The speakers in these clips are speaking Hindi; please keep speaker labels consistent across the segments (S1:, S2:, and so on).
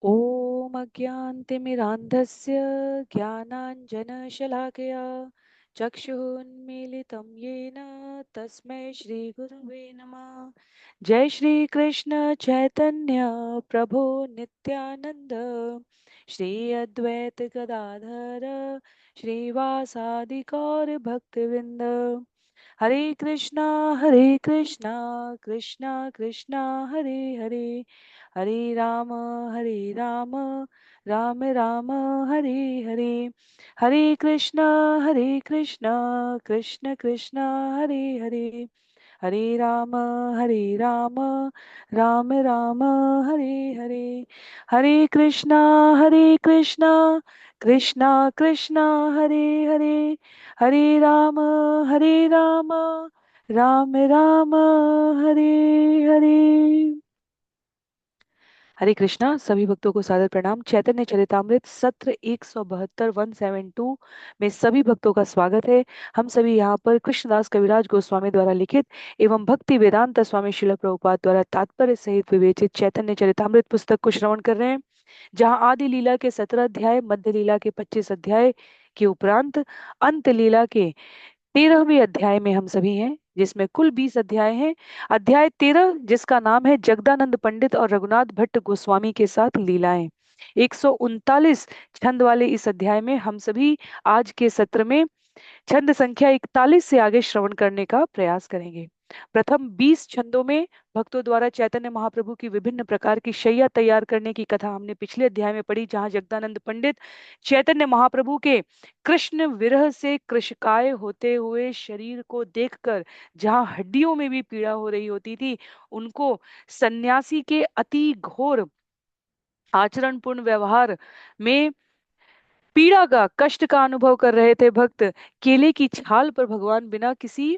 S1: ॐ अज्ञानतिमिरान्धस्य ज्ञानाञ्जनशलाकया चक्षुरुन्मीलितं येन तस्मै श्रीगुरवे नमः। जय श्री कृष्ण चैतन्य प्रभो नित्यानंद श्री अद्वैत गदाधर श्रीवासादि गौर भक्तवृंद। हरे कृष्णा कृष्णा कृष्णा हरे हरे, हरे राम राम राम हरे हरे। हरे कृष्णा कृष्ण कृष्ण हरे हरे, हरे राम राम राम हरे हरे। हरे कृष्णा कृष्णा कृष्णा हरे हरे, हरे राम राम राम हरे हरे। हरे कृष्णा। सभी भक्तों को सादर प्रणाम। चैतन्य चरितामृत सत्र 172 172 में सभी भक्तों का स्वागत है। हम सभी यहाँ पर कृष्णदास कविराज गोस्वामी द्वारा लिखित एवं भक्ति वेदांत स्वामी श्रील प्रभुपाद द्वारा तात्पर्य सहित विवेचित चैतन्य चरितामृत पुस्तक को श्रवण कर रहे हैं, जहाँ आदि लीला के 17 अध्याय, मध्य लीला के 25 अध्याय के उपरांत अंत लीला के 13वें अध्याय में हम सभी हैं, जिसमें कुल 20 अध्याय हैं। अध्याय 13 जिसका नाम है जगदानंद पंडित और रघुनाथ भट्ट गोस्वामी के साथ लीलाएं। 139 छंद वाले इस अध्याय में हम सभी आज के सत्र में छंद संख्या 41 से आगे श्रवण करने का प्रयास करेंगे। प्रथम 20 छंदों में भक्तों द्वारा चैतन्य महाप्रभु की विभिन्न प्रकार की शैया तैयार करने की कथा हमने पिछले अध्याय में पढ़ी, जहां जगदानंद पंडित चैतन्य महाप्रभु के कृष्ण विरह से कृशकाय होते हुए शरीर को देखकर जहां हड्डियों में भी पीड़ा हो रही होती थी, उनको सन्यासी के अति घोर आचरणपूर्ण व्यवहार में पीड़ा का, कष्ट का अनुभव कर रहे थे भक्त केले की छाल पर भगवान बिना किसी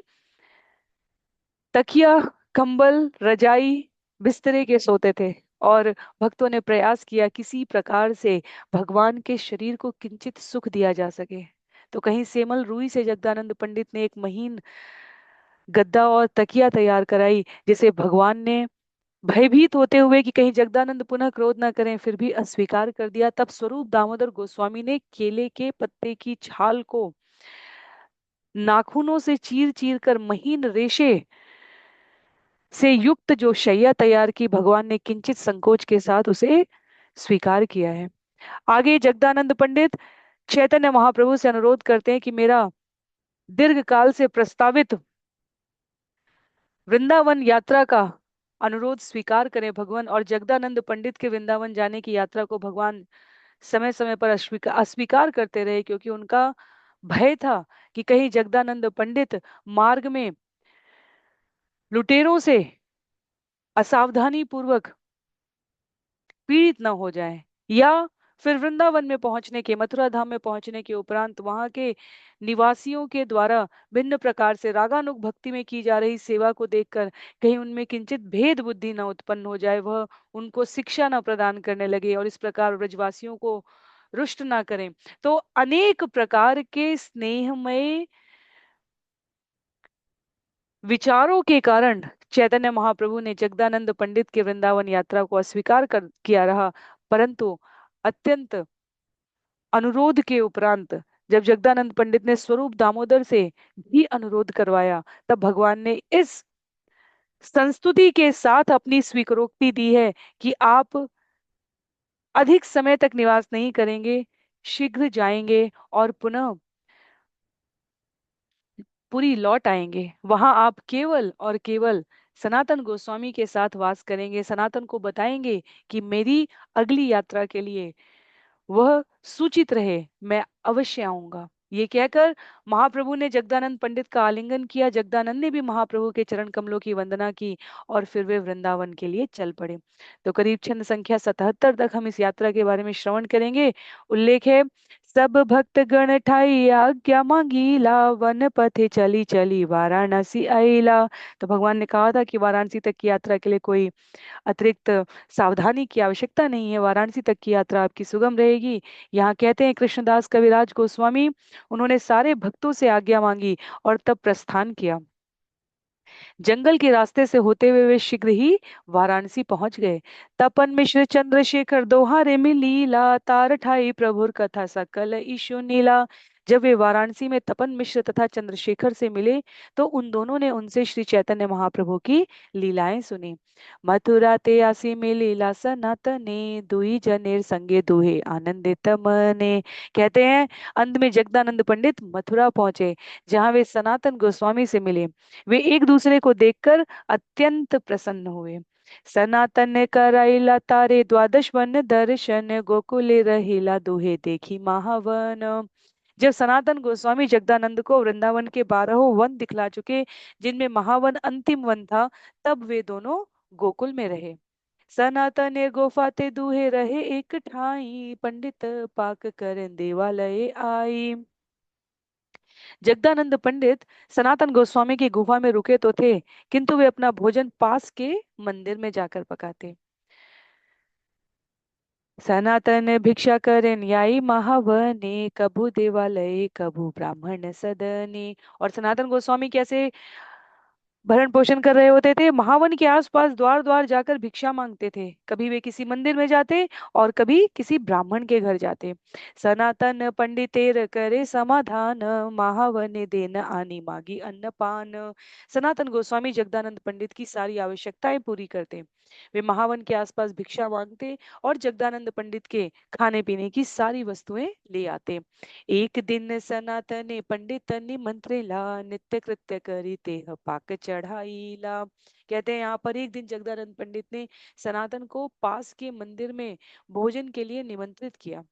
S1: तकिया, कंबल, रजाई, बिस्तरे के सोते थे। और भक्तों ने प्रयास किया किसी प्रकार से भगवान के शरीर को किंचित सुख दिया जा सके। तो कहीं सेमल रुई से जगदानंद पंडित ने एक महीन गद्दा और तकिया तैयार कराई, जिसे भगवान ने भयभीत होते हुए कि कहीं जगदानंद पुनः क्रोध न करें, फिर भी अस्वीकार कर दिया। तब स्वरूप दामोदर गोस्वामी ने केले के पत्ते की छाल को नाखूनों से चीर चीर कर महीन रेशे से युक्त जो शैया तैयार की, भगवान ने किंचित संकोच के साथ उसे स्वीकार किया है। आगे जगदानंद पंडित चैतन्य महाप्रभु से अनुरोध करते हैं कि मेरा दीर्घ काल से प्रस्तावित वृंदावन यात्रा का अनुरोध स्वीकार करें भगवान। और जगदानंद पंडित के वृंदावन जाने की यात्रा को भगवान समय समय पर अस्वीकार करते रहे, क्योंकि उनका भय था कि कहीं जगदानंद पंडित मार्ग में लुटेरों से असावधानी पूर्वक पीड़ित न हो जाए, या फिर वृंदावन में पहुंचने के, मथुरा धाम में पहुंचने के उपरांत वहां के निवासियों के द्वारा भिन्न प्रकार से रागानुग भक्ति में की जा रही सेवा को देखकर कहीं उनमें किंचित भेद बुद्धि न उत्पन्न हो जाए, वह उनको शिक्षा न प्रदान करने लगे और इस प्रकार ब्रजवासियों को रुष्ट ना करें। तो अनेक प्रकार के स्नेहमय विचारों के कारण चैतन्य महाप्रभु ने जगदानंद पंडित के वृंदावन यात्रा को अस्वीकार कर किया रहा। परंतु अत्यंत अनुरोध के उपरांत जब जगदानंद पंडित ने स्वरूप दामोदर से भी अनुरोध करवाया, तब भगवान ने इस संस्तुति के साथ अपनी स्वीकारोक्ति दी है कि आप अधिक समय तक निवास नहीं करेंगे, शीघ्र जाएंगे और पुनः पुरी लौट आएंगे। वहां आप केवल और केवल सनातन गोस्वामी के साथ वास करेंगे, सनातन को बताएंगे कि मेरी अगली यात्रा के लिए वह सूचित रहे, मैं अवश्य आऊंगा। ये कहकर महाप्रभु ने जगदानंद पंडित का आलिंगन किया। जगदानंद ने भी महाप्रभु के चरण कमलों की वंदना की और फिर वे वृंदावन के लिए चल पड़े। तो करीब छंद संख्या 77 तक हम इस यात्रा के बारे में श्रवण करेंगे। उल्लेख है, सब भक्त गण ठाई आज्ञा मांगीला, वन पथे चली चली वाराणसी आईला। तो भगवान ने कहा था कि वाराणसी तक की यात्रा के लिए कोई अतिरिक्त सावधानी की आवश्यकता नहीं है, वाराणसी तक की यात्रा आपकी सुगम रहेगी। यहाँ कहते हैं कृष्णदास कविराज गोस्वामी, उन्होंने सारे भक्तों से आज्ञा मांगी और तब प्रस्थान किया। जंगल के रास्ते से होते हुए वे शीघ्र ही वाराणसी पहुंच गए। तपन मिश्र चंद्रशेखर दोहारे मिलीला, तार ठाई प्रभुर कथा सकल ईशु नीला। जब वे वाराणसी में तपन मिश्र तथा चंद्रशेखर से मिले तो उन दोनों ने उनसे श्री चैतन्य महाप्रभु की लीलाएं सुनी। मथुरा ते आसी में लीला सनातने, दुई जनेर संगे दुहे आनंदित मने। कहते हैं अंत में जगदानंद पंडित मथुरा पहुंचे, जहां वे सनातन गोस्वामी से मिले। वे एक दूसरे को देखकर अत्यंत प्रसन्न हुए। सनातन ने कराइला तारे द्वादश वन दर्शन, गोकुले रहिला दुहे देखी महावन। जब सनातन गोस्वामी जगदानंद को वृंदावन के 12 वन दिखला चुके, जिनमें महावन अंतिम वन था, तब वे दोनों गोकुल में रहे। सनातन ने गोफाते दुहे रहे एक ठाई, पंडित पाक कर देवालय आई। जगदानंद पंडित सनातन गोस्वामी की गुफा में रुके तो थे, किंतु वे अपना भोजन पास के मंदिर में जाकर पकाते। सनातन भिक्षा करें याई महावने, कभु देवालय कभु ब्राह्मण सदने। और सनातन गोस्वामी कैसे भरण पोषण कर रहे होते थे? महावन के आसपास द्वार द्वार जाकर भिक्षा मांगते थे। कभी वे किसी मंदिर में जाते और कभी किसी ब्राह्मण के घर जाते। सनातन पंडितेर करे समाधान, महावन देन आनी मागी अन्नपान। सनातन गोस्वामी जगदानंद पंडित की सारी आवश्यकताएं पूरी करते। वे महावन के आसपास भिक्षा मांगते और जगदानंद पंडित के खाने पीने की सारी वस्तुएं ले आते। एक दिन सनातने पंडित निमंत्रेला, नित्य कृत्य करी तेह पाक चढ़ाईला। कहते हैं यहाँ पर एक दिन जगदानंद पंडित ने सनातन को पास के मंदिर में भोजन के लिए निमंत्रित किया।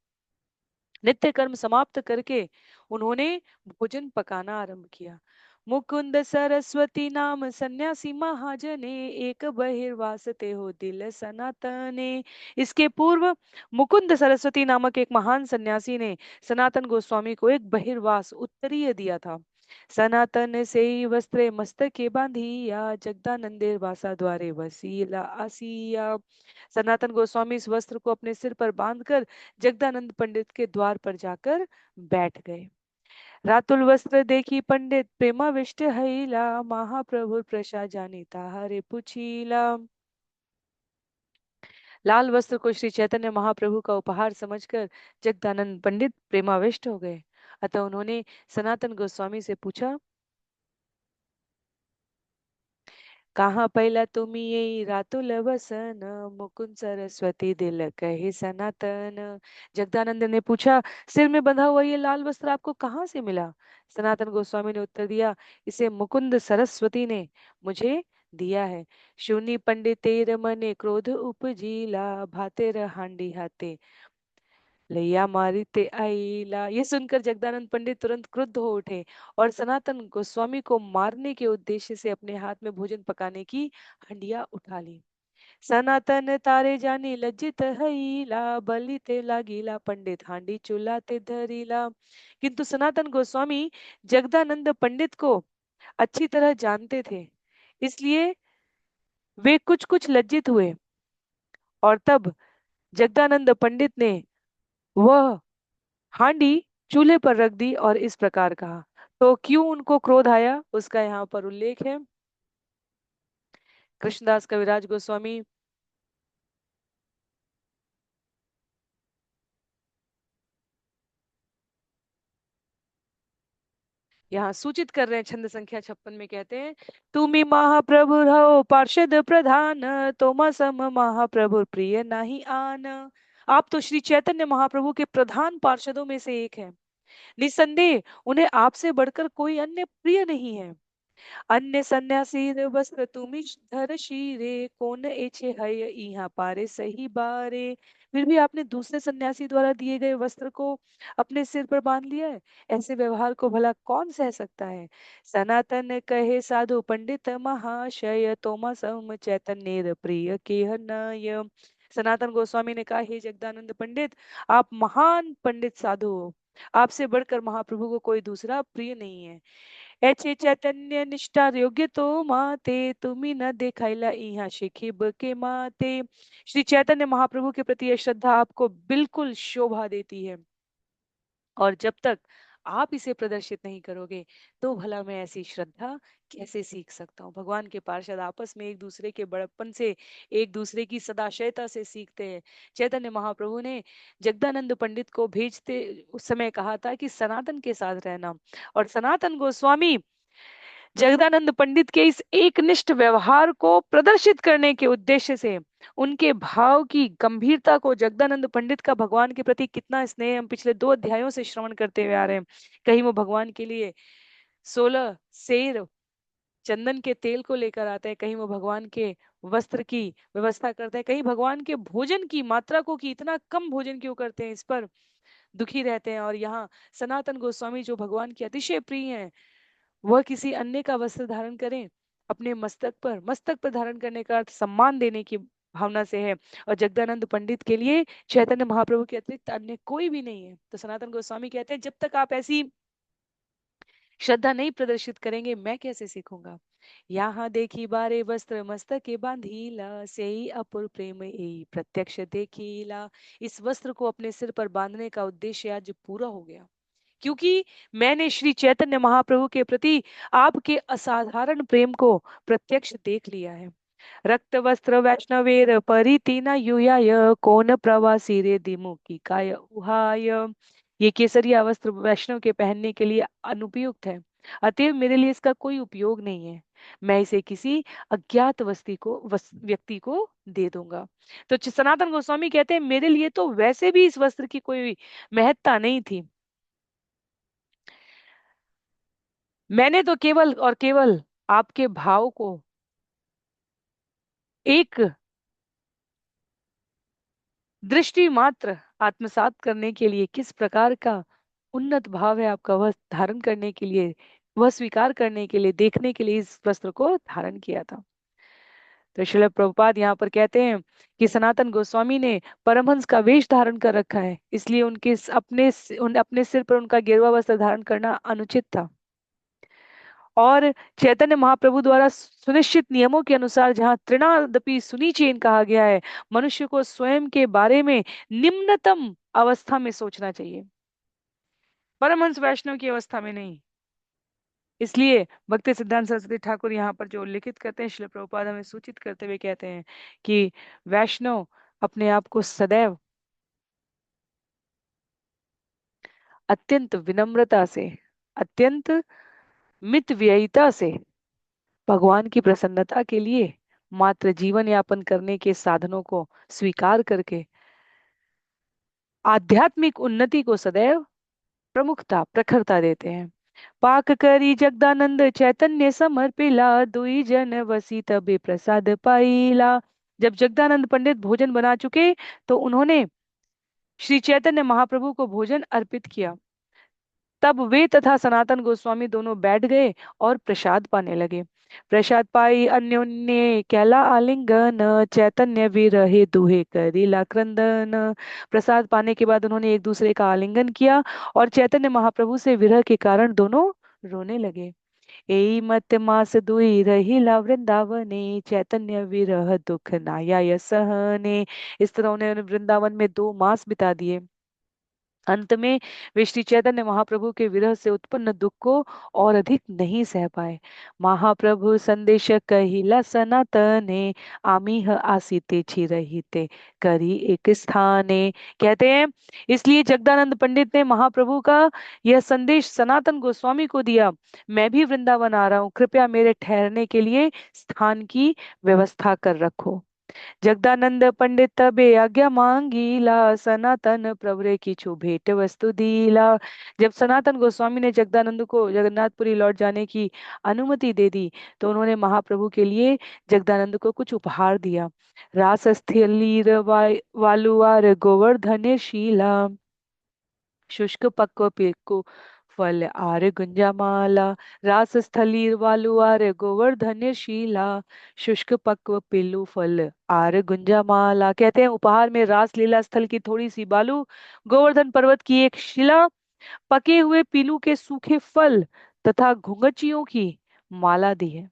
S1: नित्य कर्म समाप्त करके उन्होंने भोजन पकाना आरंभ किया। मुकुंद सरस्वती नाम सन्यासी महाजने, एक बहिर्वास ते हो दिल सनातने। इसके पूर्व मुकुंद सरस्वती नामक एक महान सन्यासी ने सनातन गोस्वामी को एक बहिर्वास उत्तरीय दिया था। सनातन से ही वस्त्रे मस्तके बांधिया, जगदानंदेर वासा द्वारे वसीला आसिया। सनातन गोस्वामी इस वस्त्र को अपने सिर पर बांधकर जगदानंद पंडित के द्वार पर जाकर बैठ गए। रातुल वस्त्र देखी पंडित प्रेमाविष्ट हईला, महाप्रभु प्रसाद जानीता हरे पुछीला। लाल वस्त्र को श्री चैतन्य महाप्रभु का उपहार समझकर जगदानंद पंडित प्रेमाविष्ट हो गए। अतः उन्होंने सनातन गोस्वामी से पूछा, कहाँ पहला तुम ये रातुल वसन, मुकुंद सरस्वती दिल कहे सनातन। जगदानंद ने पूछा, सिर में बंधा हुआ ये लाल वस्त्र आपको कहाँ से मिला? सनातन गोस्वामी ने उत्तर दिया, इसे मुकुंद सरस्वती ने मुझे दिया है। शून्य पंडितेर मने क्रोध उपजीला, भातेर हांडी हाथे लैया मारी ते आईला। ये सुनकर जगदानंद पंडित तुरंत क्रुद्ध हो उठे और सनातन गोस्वामी को मारने के उद्देश्य से अपने हाथ में भोजन पकाने की हंडिया उठा ली। सनातन तारे जानी लज्जित हईला, बलि ते लागीला पंडित हांडी चूल्हा ते धरीला। किंतु सनातन गोस्वामी जगदानंद पंडित को अच्छी तरह जानते थे, इसलिए वे कुछ कुछ लज्जित हुए। और तब जगदानंद पंडित ने वह हांडी चूल्हे पर रख दी और इस प्रकार कहा। तो क्यों उनको क्रोध आया उसका यहाँ पर उल्लेख है। कृष्णदास कविराज गोस्वामी यहाँ सूचित कर रहे हैं, छंद संख्या 56 में कहते हैं, तुम्ही महाप्रभु रहो पार्षद प्रधान, तोमा सम महाप्रभु प्रिय नहीं आन। आप तो श्री चैतन्य महाप्रभु के प्रधान पार्षदों में से एक हैं। निसंदेह उन्हें आपसे बढ़कर कोई अन्य प्रिय नहीं है। अन्य सन्यासी वस्त्र तुम धर शीरे, कौन एछे हय इहाँ पारे सही बारे। फिर भी आपने दूसरे सन्यासी द्वारा दिए गए वस्त्र को अपने सिर पर बांध लिया है। ऐसे व्यवहार को भला कौन सह सकता है। सनातन कहे साधु पंडित महाशय, तोमा सम चैतन्य प्रिय केह नय। सनातन गोस्वामी ने कहा, हे जगदानंद पंडित, आप महान पंडित साधु हो। आपसे बढ़कर महाप्रभु को कोई दूसरा प्रिय नहीं है। ऐचे चैतन्य निष्ठा योग्य तो माते, तुम्ही न देखाइला इहा शिखिब के माते। श्री चैतन्य महाप्रभु के प्रति यह श्रद्धा आपको बिल्कुल शोभा देती है। और जब तक आप इसे प्रदर्शित नहीं करोगे तो भला मैं ऐसी श्रद्धा कैसे सीख सकता हूँ। भगवान के पार्षद आपस में एक दूसरे के बड़प्पन से, एक दूसरे की सदाशयता से सीखते हैं। चैतन्य महाप्रभु ने जगदानंद पंडित को भेजते उस समय कहा था कि सनातन के साथ रहना, और सनातन गोस्वामी जगदानंद पंडित के इस एकनिष्ठ व्यवहार को प्रदर्शित करने के उद्देश्य से, उनके भाव की गंभीरता को, जगदानंद पंडित का भगवान के प्रति कितना स्नेह हम पिछले 2 अध्यायों से श्रवण करते हुए आ रहे हैं। कहीं वो भगवान के लिए 16 सेर चंदन के तेल को लेकर आते हैं, कहीं वो भगवान के वस्त्र की व्यवस्था करते हैं, कहीं भगवान के भोजन की मात्रा को कि इतना कम भोजन क्यों करते हैं, इस पर दुखी रहते हैं। और यहाँ सनातन गोस्वामी जो भगवान के अतिशय प्रिय हैं, वह किसी अन्य का वस्त्र धारण करें अपने मस्तक पर धारण करने का अर्थ सम्मान देने की भावना से है। और जगदानंद पंडित के लिए चैतन्य महाप्रभु के अतिरिक्त अन्य कोई भी नहीं है। तो सनातन गोस्वामी कहते हैं जब तक आप ऐसी श्रद्धा नहीं प्रदर्शित करेंगे मैं कैसे सीखूंगा। यहाँ देखी बारे वस्त्र मस्तक के बांधीला सेई अपुर प्रेम एई प्रत्यक्ष देखीला। इस वस्त्र को अपने सिर पर बांधने का उद्देश्य आज पूरा हो गया, क्योंकि मैंने श्री चैतन्य महाप्रभु के प्रति आपके असाधारण प्रेम को प्रत्यक्ष देख लिया है। रक्त वस्त्र वैष्णवेर परितीना युयाय कौन प्रवासी रे दिमुखी काय उहाय। ये केसरिया वस्त्र वैष्णव के पहनने के लिए अनुपयुक्त है, अतएव मेरे लिए इसका कोई उपयोग नहीं है। मैं इसे किसी अज्ञात व्यक्ति को दे दूंगा। तो सनातन गोस्वामी कहते हैं मेरे लिए तो वैसे भी इस वस्त्र की कोई महत्ता नहीं थी। मैंने तो केवल और केवल आपके भाव को एक दृष्टि मात्र आत्मसात करने के लिए, किस प्रकार का उन्नत भाव है आपका, वह धारण करने के लिए, वह स्वीकार करने के लिए, देखने के लिए इस वस्त्र को धारण किया था। तो श्रील प्रभुपाद यहाँ पर कहते हैं कि सनातन गोस्वामी ने परमहंस का वेश धारण कर रखा है, इसलिए अपने सिर पर उनका गेरुआ वस्त्र धारण करना अनुचित था। और चैतन्य महाप्रभु द्वारा सुनिश्चित नियमों के अनुसार जहाँ तृणादपि सुनीचेन कहा गया है, मनुष्य को स्वयं के बारे में निम्नतम अवस्था में सोचना चाहिए, परमहंस वैष्णव की अवस्था में नहीं। इसलिए भक्ति सिद्धांत सरस्वती ठाकुर यहाँ पर जो उल्लिखित करते हैं, श्रील प्रभुपाद हमें सूचित करते हुए कहते हैं कि वैष्णव अपने आप को सदैव अत्यंत विनम्रता से, अत्यंत मितव्ययिता से भगवान की प्रसन्नता के लिए मात्र जीवन यापन करने के साधनों को स्वीकार करके आध्यात्मिक उन्नति को सदैव प्रमुखता प्रखरता देते हैं। पाक करी जगदानंद चैतन्य समर्पिला दुई जन वसी तबे प्रसाद पाईला। जब जगदानंद पंडित भोजन बना चुके तो उन्होंने श्री चैतन्य महाप्रभु को भोजन अर्पित किया। तब वे तथा सनातन गोस्वामी दोनों बैठ गए और प्रसाद पाने लगे। प्रसाद पाई अन्योन्य कैला आलिंगन चैतन्य विरहे दुहे करीला क्रंदन। प्रसाद पाने के बाद उन्होंने एक दूसरे का आलिंगन किया और चैतन्य महाप्रभु से विरह के कारण दोनों रोने लगे। एई मत मास दुई रहीला वृंदावने चैतन्य विरह दुख नाया सहने। इस तरह उन्होंने वृंदावन में 2 मास बिता दिए। अंत में वे श्री चैतन्य महाप्रभु के विरह से उत्पन्न दुख को और अधिक नहीं सह पाए। महाप्रभु संदेश कहिला सनातने आमीह आसीते छिरहिते करी एक स्थाने। कहते हैं इसलिए जगदानंद पंडित ने महाप्रभु का यह संदेश सनातन गोस्वामी को दिया, मैं भी वृंदावन आ रहा हूँ, कृपया मेरे ठहरने के लिए स्थान की व्यवस्था कर रखो। जगदानंद पंडित तबे आज्ञा मांगीला सनातन प्रवरे किछु भेंट वस्तु दीला। जब सनातन गोस्वामी ने जगदानंद को जगन्नाथपुरी लौट जाने की अनुमति दे दी तो उन्होंने महाप्रभु के लिए जगदानंद को कुछ उपहार दिया। रास स्थलीर वालुआर गोवर्धन शीला शुष्क पक्व पिको फल आर गुंजामाला। रास स्थलीर वालु आर गोवर्धन शीला शुष्क पक्व पिल्लू फल आर गुंजामाला। कहते हैं उपहार में रास लीला स्थल की थोड़ी सी बालू, गोवर्धन पर्वत की एक शिला, पके हुए पीलू के सूखे फल तथा घुंघचियों की माला दी है।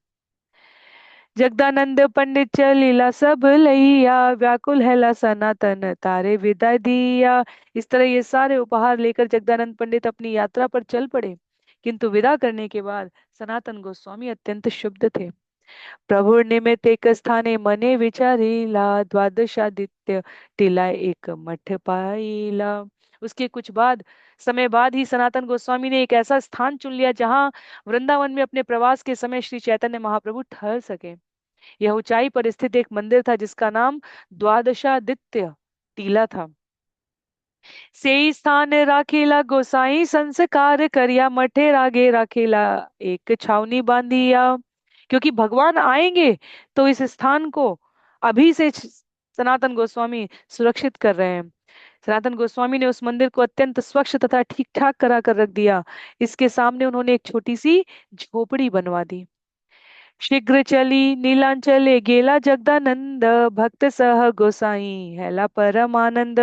S1: जगदानंद पंडित चलीला सब लैया, व्याकुल हैला सनातन तारे विदा दिया। इस तरह ये सारे उपहार लेकर जगदानंद पंडित अपनी यात्रा पर चल पड़े। किंतु विदा करने के बाद सनातन गोस्वामी अत्यंत क्षुब्ध थे। प्रभु निमित्त एक स्थाने मने विचारीला, द्वादशादित्य टीला एक मठ पाईला। उसके कुछ बाद समय बाद ही सनातन गोस्वामी ने एक ऐसा स्थान चुन लिया जहां वृंदावन में अपने प्रवास के समय श्री चैतन्य महाप्रभु ठहर सके। यह ऊंचाई पर स्थित एक मंदिर था जिसका नाम द्वादशादित्य टीला था। सेई स्थान राखीला गोसाई संस्कार करिया, मठे रागे राखीला एक छावनी बांधिया। क्योंकि भगवान आएंगे तो इस स्थान को अभी से सनातन गोस्वामी सुरक्षित कर रहे हैं। सनातन गोस्वामी ने उस मंदिर को अत्यंत स्वच्छ तथा ठीक ठाक करा कर रख दिया। इसके सामने उन्होंने एक छोटी सी झोपड़ी बनवा दी। शीघ्र चली नीलांचले गेला जगदानंद, भक्त सह गोसाई हैला परम आनंद।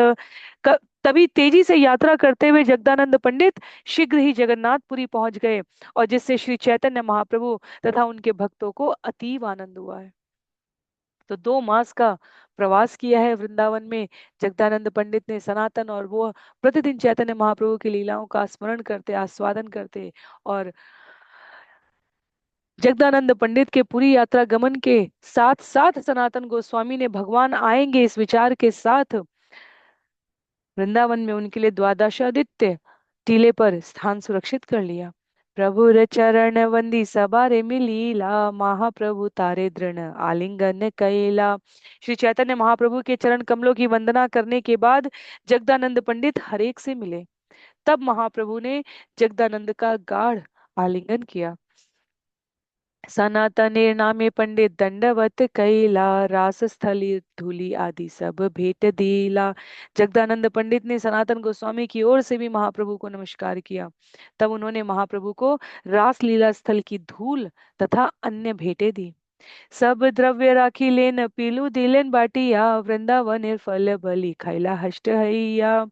S1: तभी तेजी से यात्रा करते हुए जगदानंद पंडित शीघ्र ही जगन्नाथपुरी पहुंच गए, और जिससे श्री चैतन्य महाप्रभु तथा उनके भक्तों को अतीब आनंद हुआ है। तो 2 मास का प्रवास किया है वृंदावन में जगदानंद पंडित ने सनातन, और वो प्रतिदिन चैतन्य महाप्रभु की लीलाओं का स्मरण करते, आस्वादन करते। और जगदानंद पंडित के पूरी यात्रा गमन के साथ साथ सनातन गोस्वामी ने भगवान आएंगे इस विचार के साथ वृंदावन में उनके लिए द्वादशादित्य टीले पर स्थान सुरक्षित कर लिया। प्रभु रे चरण वंदी सबारे मिलीला, महाप्रभु तारे दृढ़ आलिंगन कैला। श्री चैतन्य महाप्रभु के चरण कमलों की वंदना करने के बाद जगदानंद पंडित हरेक से मिले। तब महाप्रभु ने जगदानंद का गाढ़ आलिंगन किया। सनातने नामे पंडित दंडवत कैला, रास स्थली धूली आदि सब भेंट दीला। जगदानंद पंडित ने सनातन गोस्वामी की ओर से भी महाप्रभु को नमस्कार किया। तब उन्होंने महाप्रभु को रास लीला स्थल की धूल तथा अन्य भेंटें दी। सब द्रव्य राखी लेन पीलू दिलेन बाटिया, वृंदावन फल बलि खाइला हष्ट हैया।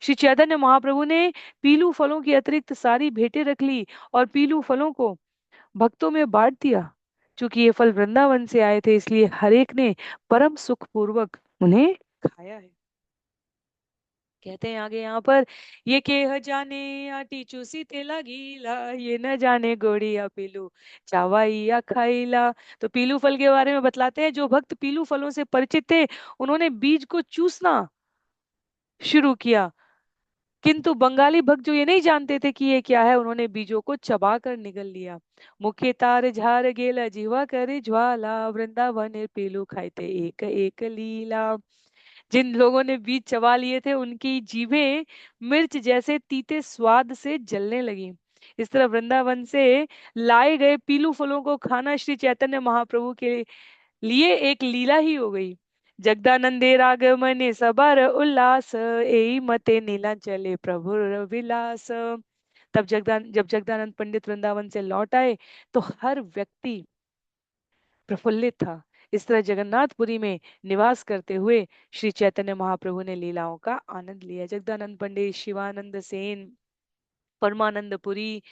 S1: श्री चैतन्य महाप्रभु ने पीलू फलों की अतिरिक्त सारी भेंटें रख ली और पीलू फलों को भक्तों में बांट दिया। चूंकि ये फल वृंदावन से आए थे इसलिए हर एक ने परम सुख पूर्वक उन्हें खाया है। कहते हैं आगे यहाँ पर, ये केह जाने आटी चूसी तेला गीला, ये न जाने गोड़ी या पीलू चावाई या खाईला। तो पीलू फल के बारे में बतलाते हैं, जो भक्त पीलू फलों से परिचित थे उन्होंने बीज को चूसना शुरू किया, किंतु बंगाली भक्त जो ये नहीं जानते थे कि ये क्या है, उन्होंने बीजों को चबा कर निगल लिया। मुखे तार झार गेला जीवा करे ज्वाला, वृंदावन पीलू खाइते एक एक लीला। जिन लोगों ने बीज चबा लिए थे उनकी जीभें मिर्च जैसे तीते स्वाद से जलने लगी। इस तरह वृंदावन से लाए गए पीलू फलों को खाना श्री चैतन्य महाप्रभु के लिए एक लीला ही हो गई। जगदानंदे रागमने सबर उल्लास, एई मते नीलांचले प्रभु विलास। जब जगदानंद पंडित वृंदावन से लौट आए तो हर व्यक्ति प्रफुल्लित था। इस तरह जगन्नाथपुरी में निवास करते हुए श्री चैतन्य महाप्रभु ने लीलाओं का आनंद लिया। जगदानंद पंडित, शिवानंद सेन, परमानंद पुरी,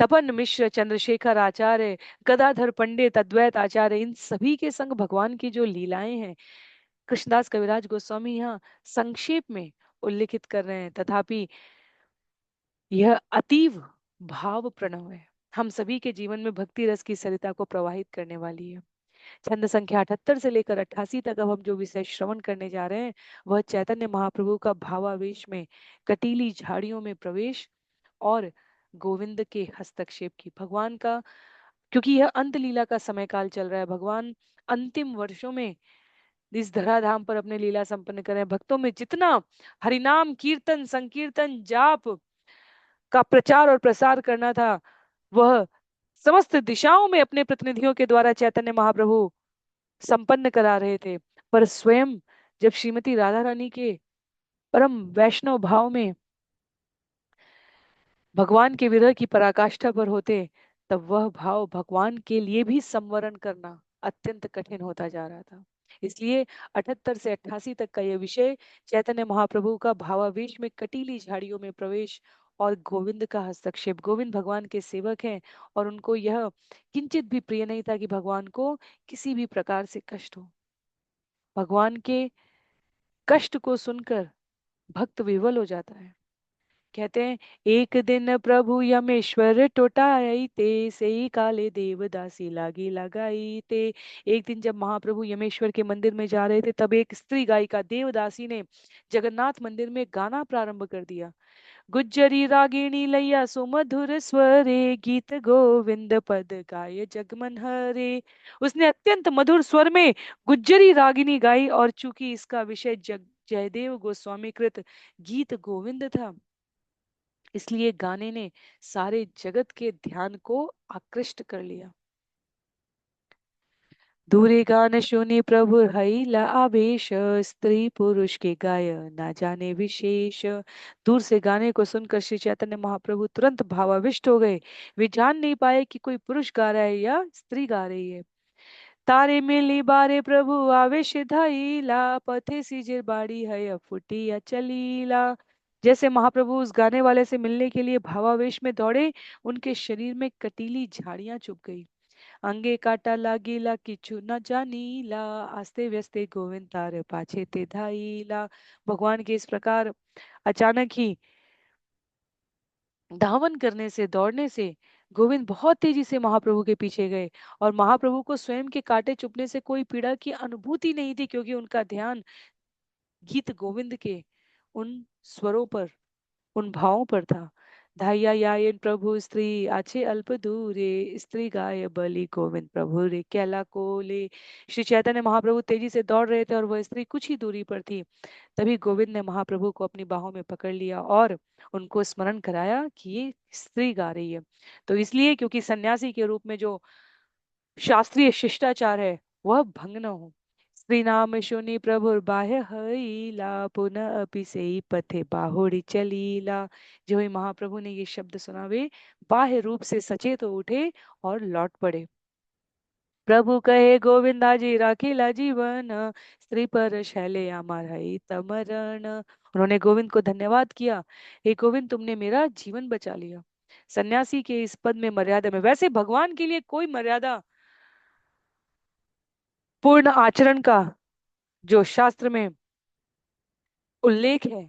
S1: तपन मिश्र, चंद्रशेखर आचार्य, गदाधर पंडित, अद्वैत आचार्य, इन सभी के संग भगवान की जो लीलाएं हैं कृष्णदास कविराज गोस्वामी यहाँ संक्षेप में उल्लिखित कर रहे हैं। तथापि यह अतीव भाव प्रणव है, हम सभी के जीवन में भक्ति रस की सरिता को प्रवाहित करने वाली है। छंद संख्या 78 से लेकर 88 तक अब हम जो विषय श्रवण करने जा रहे हैं वह चैतन्य महाप्रभु का भावावेश में कटीली झाड़ियों में प्रवेश और गोविंद के हस्तक्षेप की। भगवान का, क्योंकि यह अंत लीला का समय काल चल रहा है, भगवान अंतिम वर्षों में इस धराधाम पर अपने लीला संपन्न करें। भक्तों में जितना हरिनाम कीर्तन संकीर्तन जाप का प्रचार और प्रसार करना था वह समस्त दिशाओं में अपने प्रतिनिधियों के द्वारा चैतन्य महाप्रभु संपन्न करा रहे थे। पर स्वयं जब श्रीमती राधा रानी के परम वैष्णव भाव में भगवान के विरह की पराकाष्ठा पर होते तब वह भाव भगवान के लिए भी संवरण करना अत्यंत कठिन होता जा रहा था। इसलिए 78 से 88 तक का यह विषय चैतन्य महाप्रभु का भावावेश में कटीली झाड़ियों में प्रवेश और गोविंद का हस्तक्षेप। गोविंद भगवान के सेवक हैं और उनको यह किंचित भी प्रिय नहीं था कि भगवान को किसी भी प्रकार से कष्ट हो। भगवान के कष्ट को सुनकर भक्त विवल हो जाता है। कहते हैं, एक दिन प्रभु यमेश्वर टोटाई ते सेई काले देवदासी लागी लगाई ते। एक दिन जब महाप्रभु यमेश्वर के मंदिर में जा रहे थे, तब एक स्त्री गायिका देवदासी ने जगन्नाथ मंदिर में गाना प्रारंभ कर दिया। गुज्जरी रागिणी लैया सुमधुर स्वरे गीत गोविंद पद गाय जगमन हरे। उसने अत्यंत मधुर स्वर में गुज्जरी रागिनी गाई, और चूंकि इसका विषय जयदेव गोस्वामी कृत गीत गोविंद था, इसलिए गाने ने सारे जगत के ध्यान को आकृष्ट कर लिया। दूरे गान सुनी प्रभु हईला आवेश, स्त्री पुरुष के गाय ना जाने विशेष। दूर से गाने को सुनकर श्री चैतन्य महाप्रभु तुरंत भावाविष्ट हो गए। वे जान नहीं पाए कि कोई पुरुष गा रहा है या स्त्री गा रही है। तारे मिली बारे प्रभु आवेश धाईला, पथे सिजिर बाड़ी है फुटी या चलीला। जैसे महाप्रभु उस गाने वाले से मिलने के लिए भावावेश में दौड़े, उनके शरीर में कटीली झाड़ियां चुभ गई। अंगे काटा लागीला किछु न जानीला, आस्ते व्यस्ते गोविंद तार पाछे ते धाईला। भगवान के इस प्रकार अचानक ही धावन करने से, दौड़ने से गोविंद बहुत तेजी से महाप्रभु के पीछे गए। और महाप्रभु को स्वयं के कांटे चुभने से कोई पीड़ा की अनुभूति नहीं थी, क्योंकि उनका ध्यान गीत गोविंद के उन स्वरों पर, उन भावों पर था। धाइया यायन प्रभु स्त्री आछे अल्प दूरे, स्त्री गाय बलि गोविंद प्रभु रे कैला कोले। श्री चैतन्य महाप्रभु तेजी से दौड़ रहे थे और वह स्त्री कुछ ही दूरी पर थी। तभी गोविंद ने महाप्रभु को अपनी बाहों में पकड़ लिया और उनको स्मरण कराया कि ये स्त्री गा रही है। तो इसलिए, क्योंकि सन्यासी के रूप में जो शास्त्रीय शिष्टाचार है वह भंग न हो। श्री नाम शुनि प्रभुर बाह्य हईला, पुनः अपि सेई पथे बाहुड़ी चलीला। जो ही महाप्रभु ने ये शब्द सुना, वे बाह्य रूप से सचेत हो उठे और लौट पड़े। प्रभु कहे गोविंदा जी राखीला जीवन, स्त्री पर शैले अमर हई तमरण। उन्होंने गोविंद को धन्यवाद किया। हे गोविंद, तुमने मेरा जीवन बचा लिया। सन्यासी के इस पद में मर्यादा में, वैसे भगवान के लिए कोई मर्यादा पूर्ण आचरण का जो शास्त्र में उल्लेख है,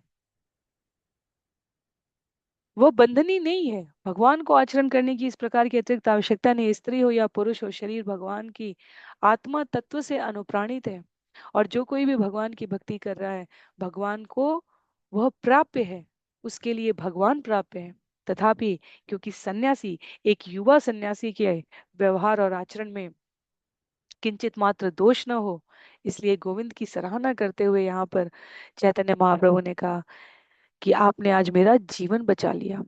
S1: वो बंधनी नहीं है। भगवान को आचरण करने की इस प्रकार की अतिरिक्त आवश्यकता नहीं। स्त्री हो या पुरुष हो, शरीर भगवान की आत्मा तत्व से अनुप्राणित है। और जो कोई भी भगवान की भक्ति कर रहा है, भगवान को वह प्राप्य है, उसके लिए भगवान प्राप्य है। तथापि क्योंकि सन्यासी, एक युवा सन्यासी के व्यवहार और आचरण में किंचित मात्र दोष न हो, इसलिए गोविंद की सराहना करते हुए यहाँ पर चैतन्य महाप्रभु ने कहा कि आपने आज मेरा जीवन बचा लिया।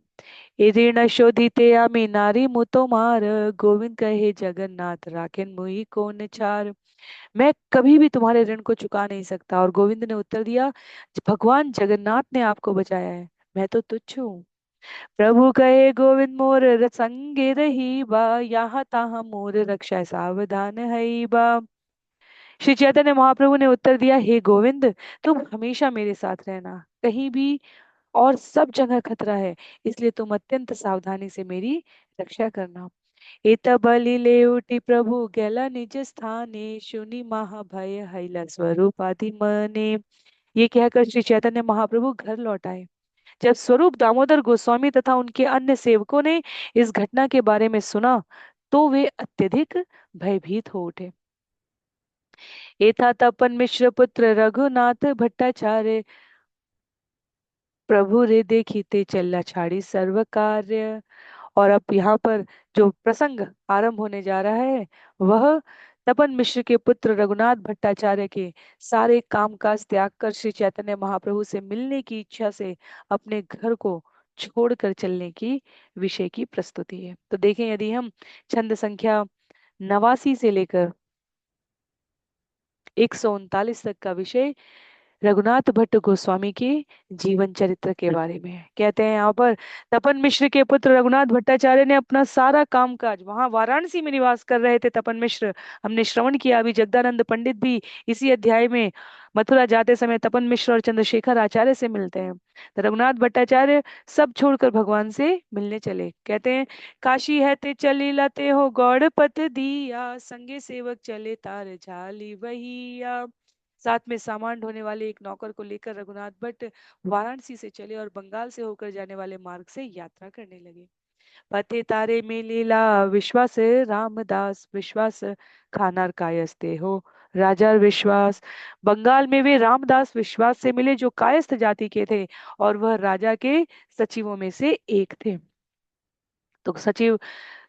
S1: ए ऋण शोधिते आमी नारी मुतो मार, गोविंद कहे जगन्नाथ राखेन मुई कौन चार। मैं कभी भी तुम्हारे ऋण को चुका नहीं सकता। और गोविंद ने उत्तर दिया, भगवान जगन्नाथ ने आपको बचाया है, मैं तो तुच्छ हूँ। प्रभु कहे गोविंद मोर संगे रही बा, यहाँ तहाँ मोर रक्षा सावधान है बा। श्री चैतन्य महाप्रभु ने उत्तर दिया, हे गोविंद, तुम हमेशा मेरे साथ रहना, कहीं भी और सब जगह खतरा है, इसलिए तुम अत्यंत सावधानी से मेरी रक्षा करना। एत बलि ले उठी प्रभु गैला निज स्थाने, शुनि महाभय हैला स्वरूप आदि मने। ये कहकर श्री चैतन्य महाप्रभु घर लौट आए। जब स्वरूप दामोदर गोस्वामी तथा उनके अन्य सेवकों ने इस घटना के बारे में सुना, तो वे अत्यधिक भयभीत हो उठे। एथा तपन मिश्र पुत्र रघुनाथ भट्टाचार्य, प्रभु रे देखीते चल्ला छाड़ी सर्व कार्य। और अब यहाँ पर जो प्रसंग आरंभ होने जा रहा है, वह तपन मिश्र के पुत्र रघुनाथ भट्टाचार्य के सारे कामकाज त्याग कर श्री चैतन्य महाप्रभु से मिलने की इच्छा से अपने घर को छोड़कर चलने की विषय की प्रस्तुति है। तो देखें, यदि हम छंद संख्या 89 से लेकर 139 तक का विषय रघुनाथ भट्ट गोस्वामी के जीवन चरित्र के बारे में है। कहते हैं यहाँ पर, तपन मिश्र के पुत्र रघुनाथ भट्टाचार्य ने अपना सारा कामकाज, वहां वाराणसी में निवास कर रहे थे तपन मिश्र, हमने श्रवण किया अभी, जगदानंद पंडित भी इसी अध्याय में मथुरा जाते समय तपन मिश्र और चंद्रशेखर आचार्य से मिलते हैं। तो रघुनाथ भट्टाचार्य सब छोड़कर भगवान से मिलने चले। कहते हैं, काशी है ते चली लाते हो गौड़ पत दिया, संगे सेवक चले तार झाली बहिया। साथ में सामान ढोने वाले एक नौकर को लेकर रघुनाथ भट्ट वाराणसी से चले और बंगाल से होकर जाने वाले मार्ग से यात्रा करने लगे। पते तारे में लीला विश्वास, रामदास विश्वास खानार कायस्ते हो। राजा विश्वास, बंगाल में वे रामदास विश्वास से मिले जो कायस्थ जाति के थे और वह राजा के सचिवों में से एक थे। तो सचिव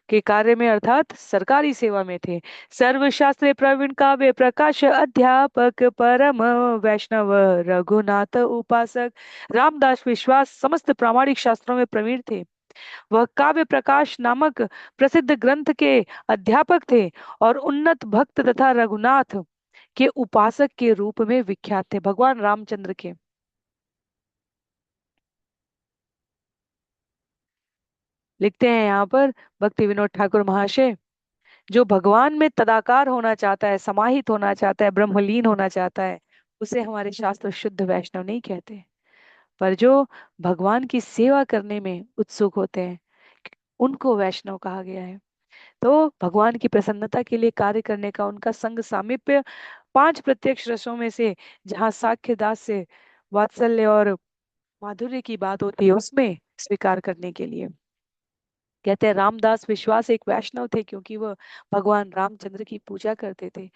S1: के कार्य में अर्थात सरकारी सेवा में थे। सर्वशास्त्र प्रवीण काव्य प्रकाश अध्यापक परम वैष्णव रघुनाथ उपासक रामदास विश्वास समस्त प्रामाणिक शास्त्रों में प्रवीण थे। वह काव्य प्रकाश नामक प्रसिद्ध ग्रंथ के अध्यापक थे और उन्नत भक्त तथा रघुनाथ के उपासक के रूप में विख्यात थे, भगवान रामचंद्र के। लिखते हैं यहाँ पर भक्ति विनोद ठाकुर महाशय, जो भगवान में तदाकार होना चाहता है, समाहित होना चाहता है, ब्रह्मलीन होना चाहता है, उसे हमारे शास्त्र शुद्ध वैष्णव नहीं कहते। पर जो भगवान की सेवा करने में उत्सुक होते हैं, उनको वैष्णव कहा गया है। तो भगवान की प्रसन्नता के लिए कार्य करने का उनका संग सामीप्य पांच प्रत्यक्ष रसों में से जहाँ साख्य दास से वात्सल्य और माधुर्य की बात होती है, उसमें स्वीकार करने के लिए। कहते हैं रामदास विश्वास एक वैष्णव थे क्योंकि वह भगवान रामचंद्र की पूजा करते थे।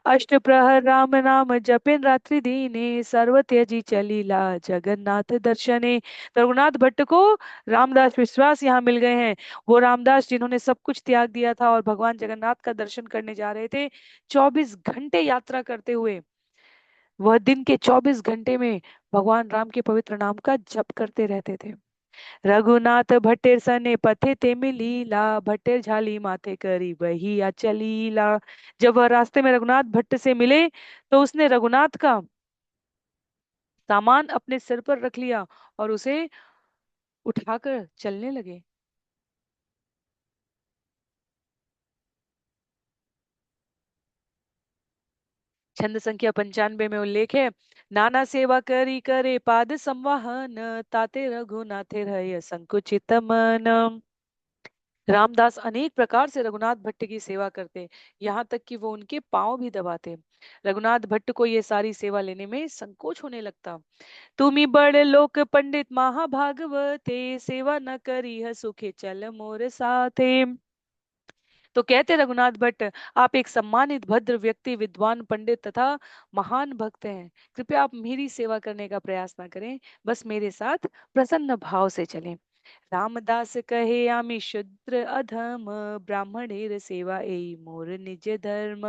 S1: अष्ट प्रहर राम नाम जपिन रात्रि दीने, सर्व त्यजी चलीला जगन्नाथ दर्शने। तो रघुनाथ भट्ट को रामदास विश्वास यहाँ मिल गए हैं, वो रामदास जिन्होंने सब कुछ त्याग दिया था और भगवान जगन्नाथ का दर्शन करने जा रहे थे। 24 घंटे यात्रा करते हुए वह दिन के 24 घंटे में भगवान राम के पवित्र नाम का जप करते रहते थे। रघुनाथ भट्टेर सने पथे ते मिलीला, भट्टेर झाली माथे करी वही चलीला। जब वह रास्ते में रघुनाथ भट्ट से मिले तो उसने रघुनाथ का सामान अपने सिर पर रख लिया और उसे उठाकर चलने लगे। छंद संख्या 95 में उल्लेख है, नाना सेवा करी करे पाद संवाहन, ताते रघुनाथे रहे संकुचित मन। रामदास अनेक प्रकार से रघुनाथ भट्ट की सेवा करते, यहाँ तक कि वो उनके पांव भी दबाते। रघुनाथ भट्ट को ये सारी सेवा लेने में संकोच होने लगता। तुम्ही बड़े लोक पंडित महाभागवते, सेवा न करी है सुखे चल मोर साथे। तो कहते रघुनाथ भट्ट, आप एक सम्मानित भद्र व्यक्ति, विद्वान पंडित तथा महान भक्त हैं, कृपया आप मेरी सेवा करने का प्रयास न करें, बस मेरे साथ प्रसन्न भाव से चलें। रामदास कहे आमी शूद्र अधम, ब्राह्मणेर सेवा एई मोर निज धर्म।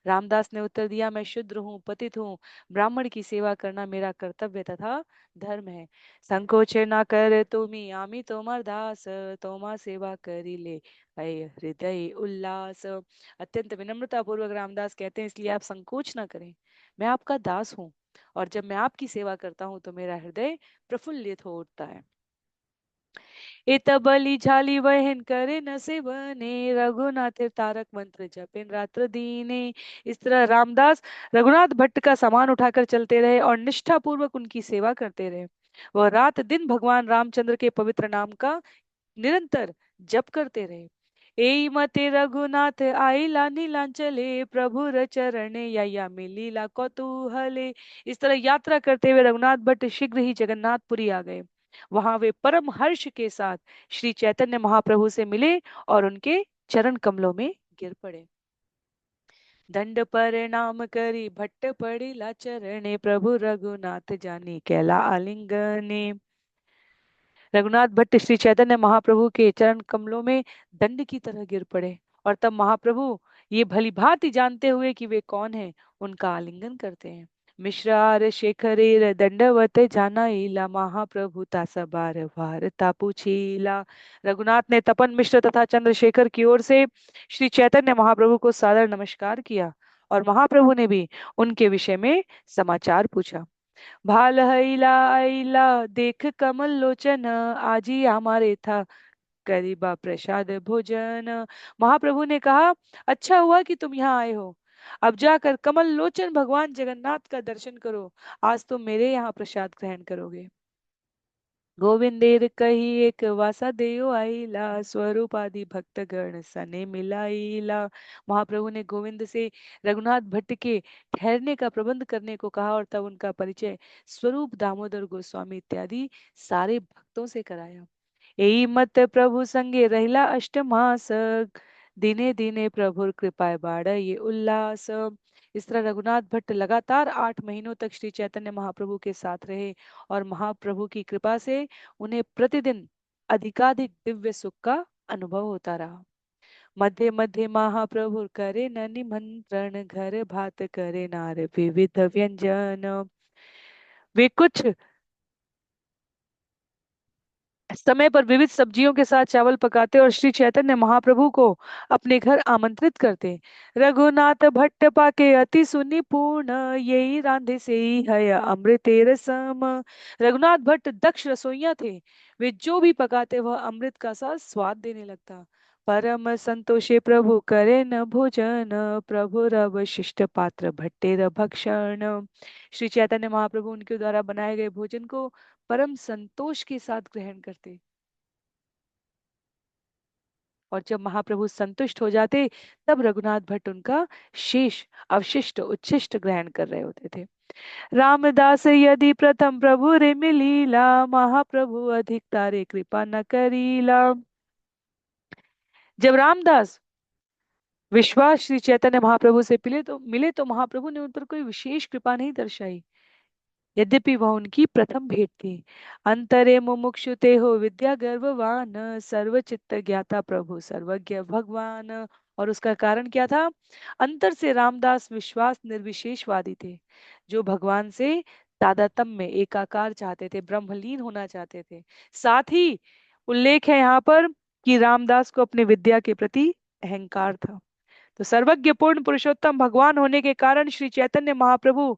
S1: रामदास ने उत्तर दिया, मैं शूद्र हूँ, पतित हूँ, ब्राह्मण की सेवा करना मेरा कर्तव्य तथा धर्म है। संकोच ना कर तुमी आमी तोमर दास, तोमा सेवा करी ले अय हृदय उल्लास। अत्यंत विनम्रता पूर्वक रामदास कहते हैं, इसलिए आप संकोच ना करें, मैं आपका दास हूँ और जब मैं आपकी सेवा करता हूँ तो मेरा हृदय प्रफुल्लित हो उठता है। इत बलि झाली वहन करे न सेवने, रघुनाथ तारक मंत्र जपिन रात्र दीने। इस तरह रामदास रघुनाथ भट्ट का सामान उठाकर चलते रहे और निष्ठा पूर्वक उनकी सेवा करते रहे। वह रात दिन भगवान रामचंद्र के पवित्र नाम का निरंतर जप करते रहे। एई मते रघुनाथ आईला नीलांचले, प्रभु चरण या मिलीला कौतूहले। इस तरह यात्रा करते हुए रघुनाथ भट्ट शीघ्र ही जगन्नाथपुरी आ गए। वहां वे परम हर्ष के साथ श्री चैतन्य महाप्रभु से मिले और उनके चरण कमलों में गिर पड़े। दंड प्रणाम करी भट्ट पड़िला चरणे, प्रभु रघुनाथ जानी कैला आलिंगने। रघुनाथ भट्ट श्री चैतन्य महाप्रभु के चरण कमलों में दंड की तरह गिर पड़े और तब महाप्रभु ये भली भांति जानते हुए कि वे कौन हैं, उनका आलिंगन करते हैं। मिश्रार शेखरेर दंडवत जाना इला, महाप्रभु तासबार वारता पूछीला। रघुनाथ ने तपन मिश्र तथा चंद्रशेखर की ओर से श्री चैतन्य महाप्रभु को सादर नमस्कार किया और महाप्रभु ने भी उनके विषय में समाचार पूछा। भाल हईला आईला देख कमल लोचन, आजी हमारे था करीबा प्रसाद भोजन। महाप्रभु ने कहा, अच्छा हुआ कि तुम यहाँ आए हो। अब जाकर कमल लोचन भगवान जगन्नाथ का दर्शन करो। आज तुम मेरे यहाँ प्रसाद ग्रहण करोगे। गोविंदेर कही एक वासुदेव आईला, स्वरूप आदि भक्त गण सने मिलाईला। महाप्रभु ने गोविंद से रघुनाथ भट्ट के ठहरने का प्रबंध करने को कहा और तब उनका परिचय स्वरूप दामोदर गोस्वामी इत्यादि सारे भक्तों से कराया। यही मत प्रभु संगे रहिला अष्टमास, दिने दिने प्रभुर कृपाय बाढ़ ये उल्लास। इस तरह रघुनाथ भट्ट लगातार 8 महीनों तक श्री चैतन्य महाप्रभु के साथ रहे और महाप्रभु की कृपा से उन्हें प्रतिदिन अधिकाधिक दिव्य सुख का अनुभव होता रहा। मध्य मध्य महाप्रभु करे न निमंत्रण, घर भात करे नार विविध व्यंजन। वे कुछ समय पर विविध सब्जियों के साथ चावल पकाते और श्री चैतन्य महाप्रभु को अपने घर आमंत्रित करते। रघुनाथ भट्ट पाके अति सुनि पूर्ण, यही रांधे से ही है अमृतेर सम। रघुनाथ भट्ट दक्ष रसोइया थे। वे जो भी पकाते वह अमृत का सा स्वाद देने लगता। परम संतोषे प्रभु करे न भोजन, प्रभु रव शिष्ट पात्र भट्टेर भक्षण। श्री चैतन्य महाप्रभु उनके द्वारा बनाए गए भोजन को परम संतोष के साथ ग्रहण करते। और जब महाप्रभु संतुष्ट हो जाते तब रघुनाथ भट्ट उनका शेष अवशिष्ट उच्छिष्ट ग्रहण कर रहे होते थे। रामदास यदि प्रथम प्रभु रे मिलीला, महाप्रभु अधिक तारे कृपा न करीला। जब रामदास विश्वास श्री चैतन्य महाप्रभु से मिले तो महाप्रभु ने उन पर कोई विशेष कृपा नहीं दर्शाई, यद्यपि वह उनकी प्रथम भेंट थी। अंतरे मुमुक्षु ते हो विद्या गर्भवान, सर्वचित्त ज्ञाता प्रभु सर्वज्ञ भगवान। और उसका कारण क्या था? अंतर से रामदास विश्वास निर्विशेषवादी थे, जो भगवान से तादात्म्य में एकाकार चाहते थे, ब्रह्मलीन होना चाहते थे। साथ ही उल्लेख है यहाँ पर कि रामदास को अपने विद्या के प्रति अहंकार था। तो सर्वज्ञ पूर्ण पुरुषोत्तम भगवान होने के कारण श्री चैतन्य महाप्रभु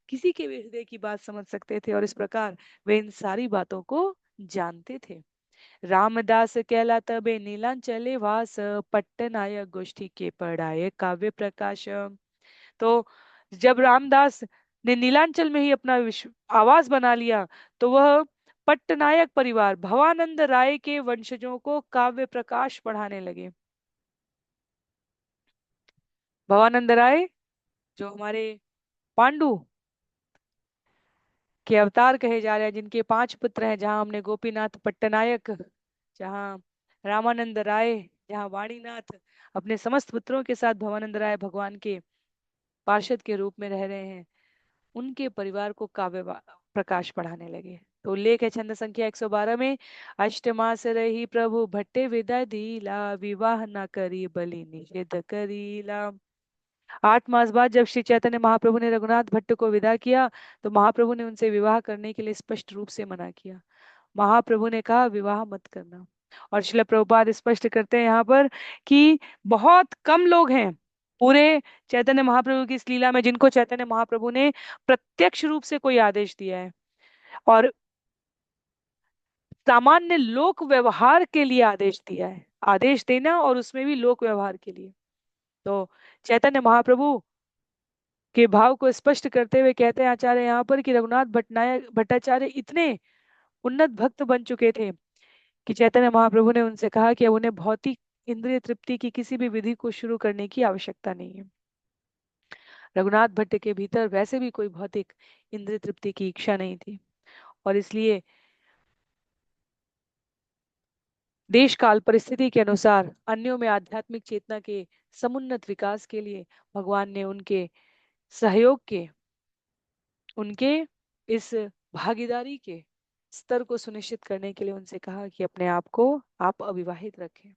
S1: किसी के भी हृदय की बात समझ सकते थे और इस प्रकार वे इन सारी बातों को जानते थे। रामदास कहलाता बे नीलांचले वास, पट्टनायक गोष्ठी के पढ़ाए काव्य प्रकाश। तो जब रामदास ने नीलांचल में ही अपना आवास बना लिया तो वह पट्टनायक परिवार भवानंद राय के वंशजों को काव्य प्रकाश पढ़ाने लगे। भवानंद राय जो हमारे पांडु के अवतार कहे जा रहे हैं, जिनके 5 पुत्र हैं, जहां हमने गोपीनाथ पट्टनायक, जहां रामानंद राय, जहां वाणीनाथ अपने समस्त पुत्रों के साथ भवानंद राय भगवान के पार्षद के रूप में रह रहे हैं, उनके परिवार को काव्य प्रकाश पढ़ाने लगे। तो उल्लेख है छंद संख्या 112 में, अष्टमास रही प्रभु भट्टे विदा दीला, विवाह न करी बलि निषेध करीला। 8 मास बाद जब श्री चैतन्य महाप्रभु ने रघुनाथ भट्ट को विदा किया तो महाप्रभु ने उनसे विवाह करने के लिए स्पष्ट रूप से मना किया। महाप्रभु ने कहा, विवाह मत करना। और श्रील प्रभुपाद स्पष्ट करते हैं यहाँ पर कि बहुत कम लोग हैं पूरे चैतन्य महाप्रभु की इस लीला में जिनको चैतन्य महाप्रभु ने प्रत्यक्ष रूप से कोई आदेश दिया है और सामान्य लोक व्यवहार के लिए आदेश दिया है। आदेश देना और उसमें भी लोक व्यवहार के लिए। तो चैतन्य महाप्रभु के भाव को स्पष्ट करते हुए कहते हैं आचार्य यहाँ पर कि रघुनाथ भट्टाचार्य इतने उन्नत भक्त बन चुके थे कि चैतन्य महाप्रभु ने उनसे कहा कि अब उन्हें भौतिक इंद्रिय तृप्ति की किसी भी विधि को शुरू करने की आवश्यकता नहीं है। रघुनाथ भट्ट के भीतर वैसे भी कोई भौतिक इंद्रिय तृप्ति की इच्छा नहीं थी और इसलिए देश काल परिस्थिति के अनुसार अन्यों में आध्यात्मिक चेतना के समुन्नत विकास के लिए भगवान ने उनके सहयोग के, उनके इस भागीदारी के स्तर को सुनिश्चित करने के लिए उनसे कहा कि अपने आप को आप अविवाहित रखें।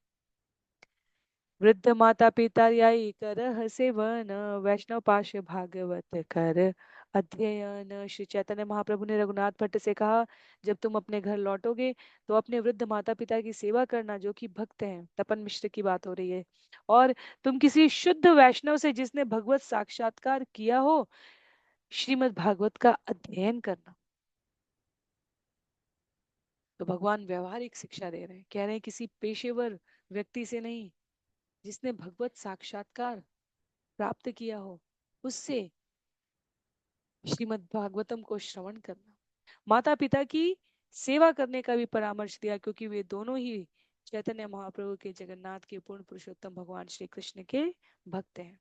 S1: वृद्ध माता पिता रियाई कर सेवन, वैष्णव पाश भागवत कर अध्ययन। श्री चैतन्य महाप्रभु ने रघुनाथ भट्ट से कहा, जब तुम अपने घर लौटोगे तो अपने वृद्ध माता पिता की सेवा करना जो कि भक्त हैं। तपन मिश्र की बात हो रही है। और तुम किसी शुद्ध वैष्णव से जिसने भगवत साक्षात्कार किया हो श्रीमद् भागवत का अध्ययन करना। तो भगवान व्यवहारिक शिक्षा दे रहे हैं, कह रहे हैं किसी पेशेवर व्यक्ति से नहीं, जिसने भगवत साक्षात्कार प्राप्त किया हो उससे श्रीमद् भागवतम को श्रवण करना। माता पिता की सेवा करने का भी परामर्श दिया, क्योंकि वे दोनों ही चैतन्य महाप्रभु के, जगन्नाथ के पूर्ण पुरुषोत्तम भगवान श्री कृष्ण के भक्त हैं।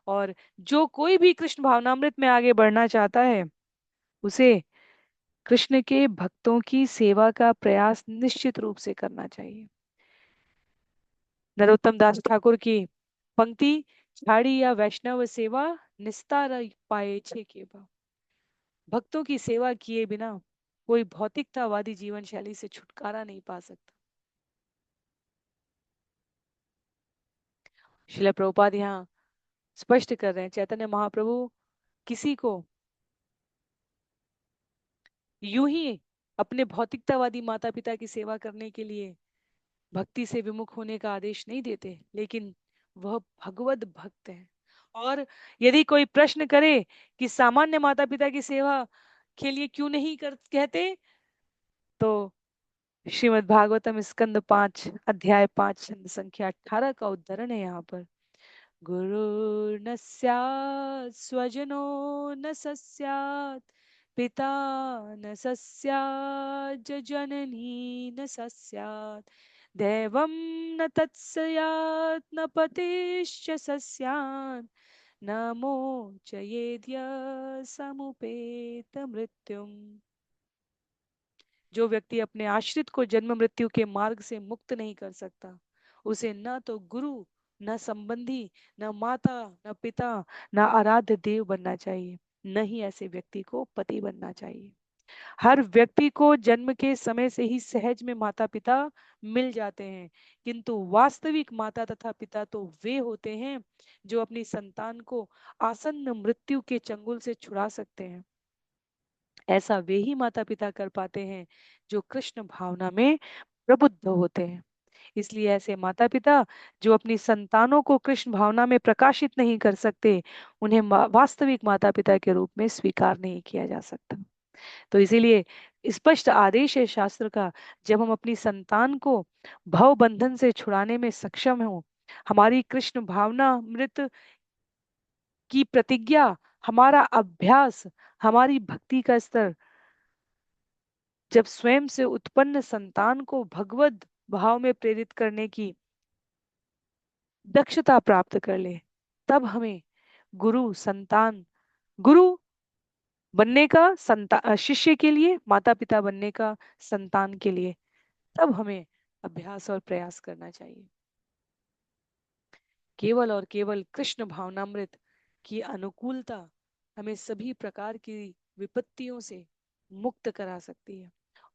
S1: और जो कोई भी कृष्ण भावनामृत में आगे बढ़ना चाहता है, उसे कृष्ण के भक्तों की सेवा का प्रयास निश्चित रूप से करना चाहिए। नरोत्तम दास ठाकुर की पंक्ति, छाड़ी या वैष्णव सेवा निस्तार पाए छे केबा। भक्तों की सेवा किए बिना कोई भौतिकतावादी जीवन शैली से छुटकारा नहीं पा सकता। श्रील प्रभुपाद यहाँ स्पष्ट कर रहे हैं, चैतन्य महाप्रभु किसी को यूं ही अपने भौतिकतावादी माता पिता की सेवा करने के लिए भक्ति से विमुख होने का आदेश नहीं देते, लेकिन वह भगवत भक्त है। और यदि कोई प्रश्न करे कि सामान्य माता पिता की सेवा के लिए क्यों नहीं कर कहते, तो श्रीमद् भागवतम स्कंद 5 अध्याय 5 छंद संख्या 18 का उद्धरण है यहाँ पर। गुरुर्न स्यात् स्वजनो न सस्यात्, पिता न सस्यात् जननी न सस्यात्, दैवं न तत्स्यात् न पतिश्च सस्यात्, न मोचयेद्य समुपेत मृत्युम। जो व्यक्ति अपने आश्रित को जन्म मृत्यु के मार्ग से मुक्त नहीं कर सकता, उसे न तो गुरु, न संबंधी, न माता, न पिता, न आराध्य देव बनना चाहिए, न ही ऐसे व्यक्ति को पति बनना चाहिए। हर व्यक्ति को जन्म के समय से ही सहज में माता पिता मिल जाते हैं, किंतु वास्तविक माता तथा पिता तो वे होते हैं जो अपनी संतान को आसन्न मृत्यु के चंगुल से छुड़ा सकते हैं। ऐसा वे ही माता पिता कर पाते हैं जो कृष्ण भावना में प्रबुद्ध होते हैं। इसलिए ऐसे माता पिता जो अपनी संतानों को कृष्ण भावना में प्रकाशित नहीं कर सकते, उन्हें वास्तविक माता पिता के रूप में स्वीकार नहीं किया जा सकता। तो इसीलिए स्पष्ट आदेश है शास्त्र का, जब हम अपनी संतान को भव बंधन से छुड़ाने में सक्षम हो, हमारी कृष्ण भावना मृत की प्रतिज्ञा, हमारा अभ्यास, हमारी भक्ति का स्तर जब स्वयं से उत्पन्न संतान को भगवत भाव में प्रेरित करने की दक्षता प्राप्त कर ले, तब हमें गुरु संतान, गुरु बनने का शिष्य के लिए, माता पिता बनने का संतान के लिए, तब हमें अभ्यास और प्रयास करना चाहिए। केवल और केवल कृष्ण भावनामृत की अनुकूलता हमें सभी प्रकार की विपत्तियों से मुक्त करा सकती है।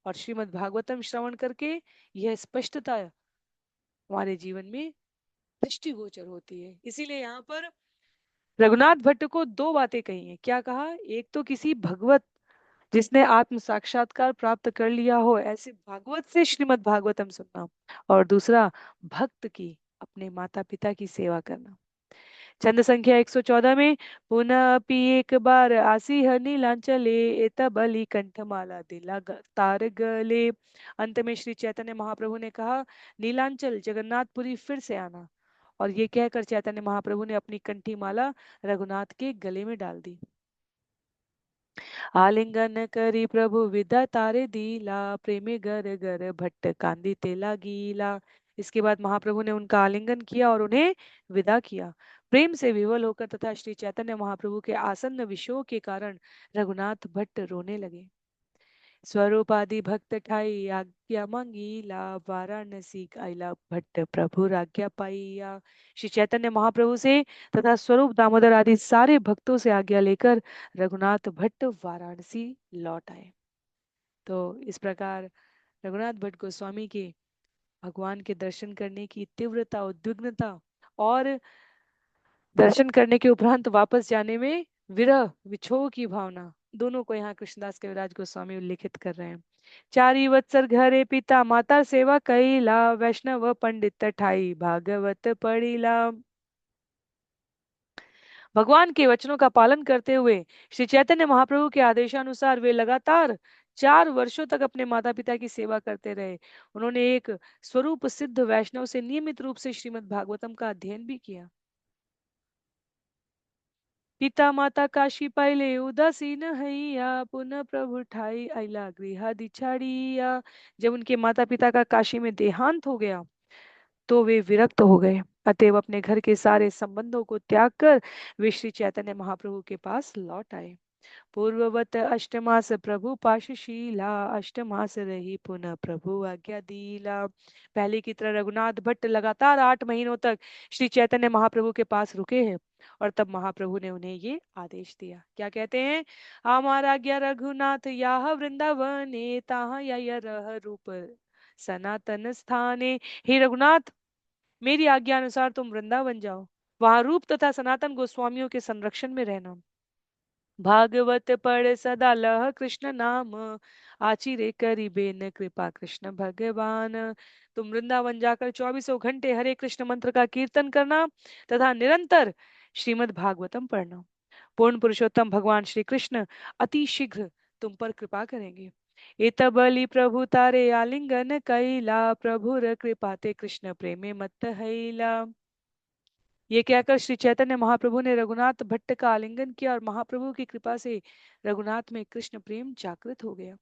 S1: और श्रीमद् भागवतम श्रवण करके यह स्पष्टता हमारे जीवन में दृष्टिगोचर होती है। इसीलिए यहाँ पर रघुनाथ भट्ट को दो बातें कही हैं। क्या कहा? एक तो किसी भगवत जिसने आत्म साक्षात्कार प्राप्त कर लिया हो, ऐसे भागवत से श्रीमद् भागवतम सुनना, और दूसरा भक्त की अपने माता पिता की सेवा करना। छंद संख्या 114 में, पुनः अपि एक बार आसी है नीलांचले, एत बलि कंठमाला दिला तार गले। अंत में श्री चैतन्य महाप्रभु ने कहा, नीलांचल जगन्नाथपुरी फिर से आना। और ये कहकर चैतन्य महाप्रभु ने अपनी कंठी माला रघुनाथ के गले में डाल दी। आलिंगन करी प्रभु विदा तारे दीला, प्रेमी गर गर भट्ट कांदी तेला गीला। इसके बाद महाप्रभु ने उनका आलिंगन किया और उन्हें विदा किया। प्रेम से विवल होकर तथा श्री चैतन्य महाप्रभु के आसन्न विषयों के कारण रघुनाथ भट्ट रोने लगे। स्वरूप आदि भक्त ठाई आज्ञा मांगीला, वाराणसी आइला भट्ट प्रभु आज्ञा पाइया। श्री चैतन्य महाप्रभु से तथा स्वरूप दामोदर आदि सारे भक्तों से आज्ञा लेकर रघुनाथ भट्ट वाराणसी लौट आए। तो इस प्रकार रघुनाथ भट्ट गोस्वामी के भगवान के दर्शन करने की तीव्रता, उद्विग्नता और दर्शन करने के उपरांत वापस जाने में विरह विछोह की भावना, दोनों को यहाँ कृष्णदास कविराज गोस्वामी उल्लेखित कर रहे हैं। चारी वत्सर घरे पिता माता सेवा कईला, वैष्णव पंडित ठाई भागवत पढ़ीला। भगवान के वचनों का पालन करते हुए श्री चैतन्य महाप्रभु के आदेशानुसार वे लगातार 4 वर्षों तक अपने माता पिता की सेवा करते रहे। उन्होंने एक स्वरूप सिद्ध वैष्णव से नियमित रूप से श्रीमद् भागवतम का अध्ययन भी किया। पिता माता काशी पाइले उदासीन हैया, पुनः प्रभु ठाई आइला गृह दिछाड़िया। जब उनके माता पिता का काशी में देहांत हो गया तो वे विरक्त हो गए। अतएव अपने घर के सारे संबंधों को त्याग कर वे श्री चैतन्य महाप्रभु के पास लौट आए। पूर्ववत अष्टमास प्रभु पाशशीला, अष्टमास रही पुनः प्रभु आज्ञा दीला। पहले की तरह रघुनाथ भट्ट लगातार 8 महीनों तक श्री चैतन्य महाप्रभु के पास रुके हैं। और तब महाप्रभु ने उन्हें ये आदेश दिया। क्या कहते हैं? हमारा आज्ञा रघुनाथ याह वृंदावने, ताहा या रह रूप सनातन स्थाने। हे रघुनाथ, मेरी आज्ञा अनुसार तुम वृंदावन जाओ, वहां रूप तथा सनातन गोस्वामियों के संरक्षण में रहना। भागवत पढ़ सदा लह कृष्ण नाम, आचिरे करी बेन कृपा कृष्ण भगवान। तुम वृंदावन जाकर 24 घंटे हरे कृष्ण मंत्र का कीर्तन करना तथा निरंतर श्रीमद् भागवतम पढ़ना। पूर्ण पुरुषोत्तम भगवान श्री कृष्ण अति शीघ्र तुम पर कृपा करेंगे। एत बलि प्रभु तारे आलिंगन कैला, प्रभुर कृपा ते कृष्ण प्रेमे मत हैला। ये कहकर श्री चैतन्य महाप्रभु ने रघुनाथ भट्ट का आलिंगन किया और महाप्रभु की कृपा से रघुनाथ में कृष्ण प्रेम जागृत हो गया।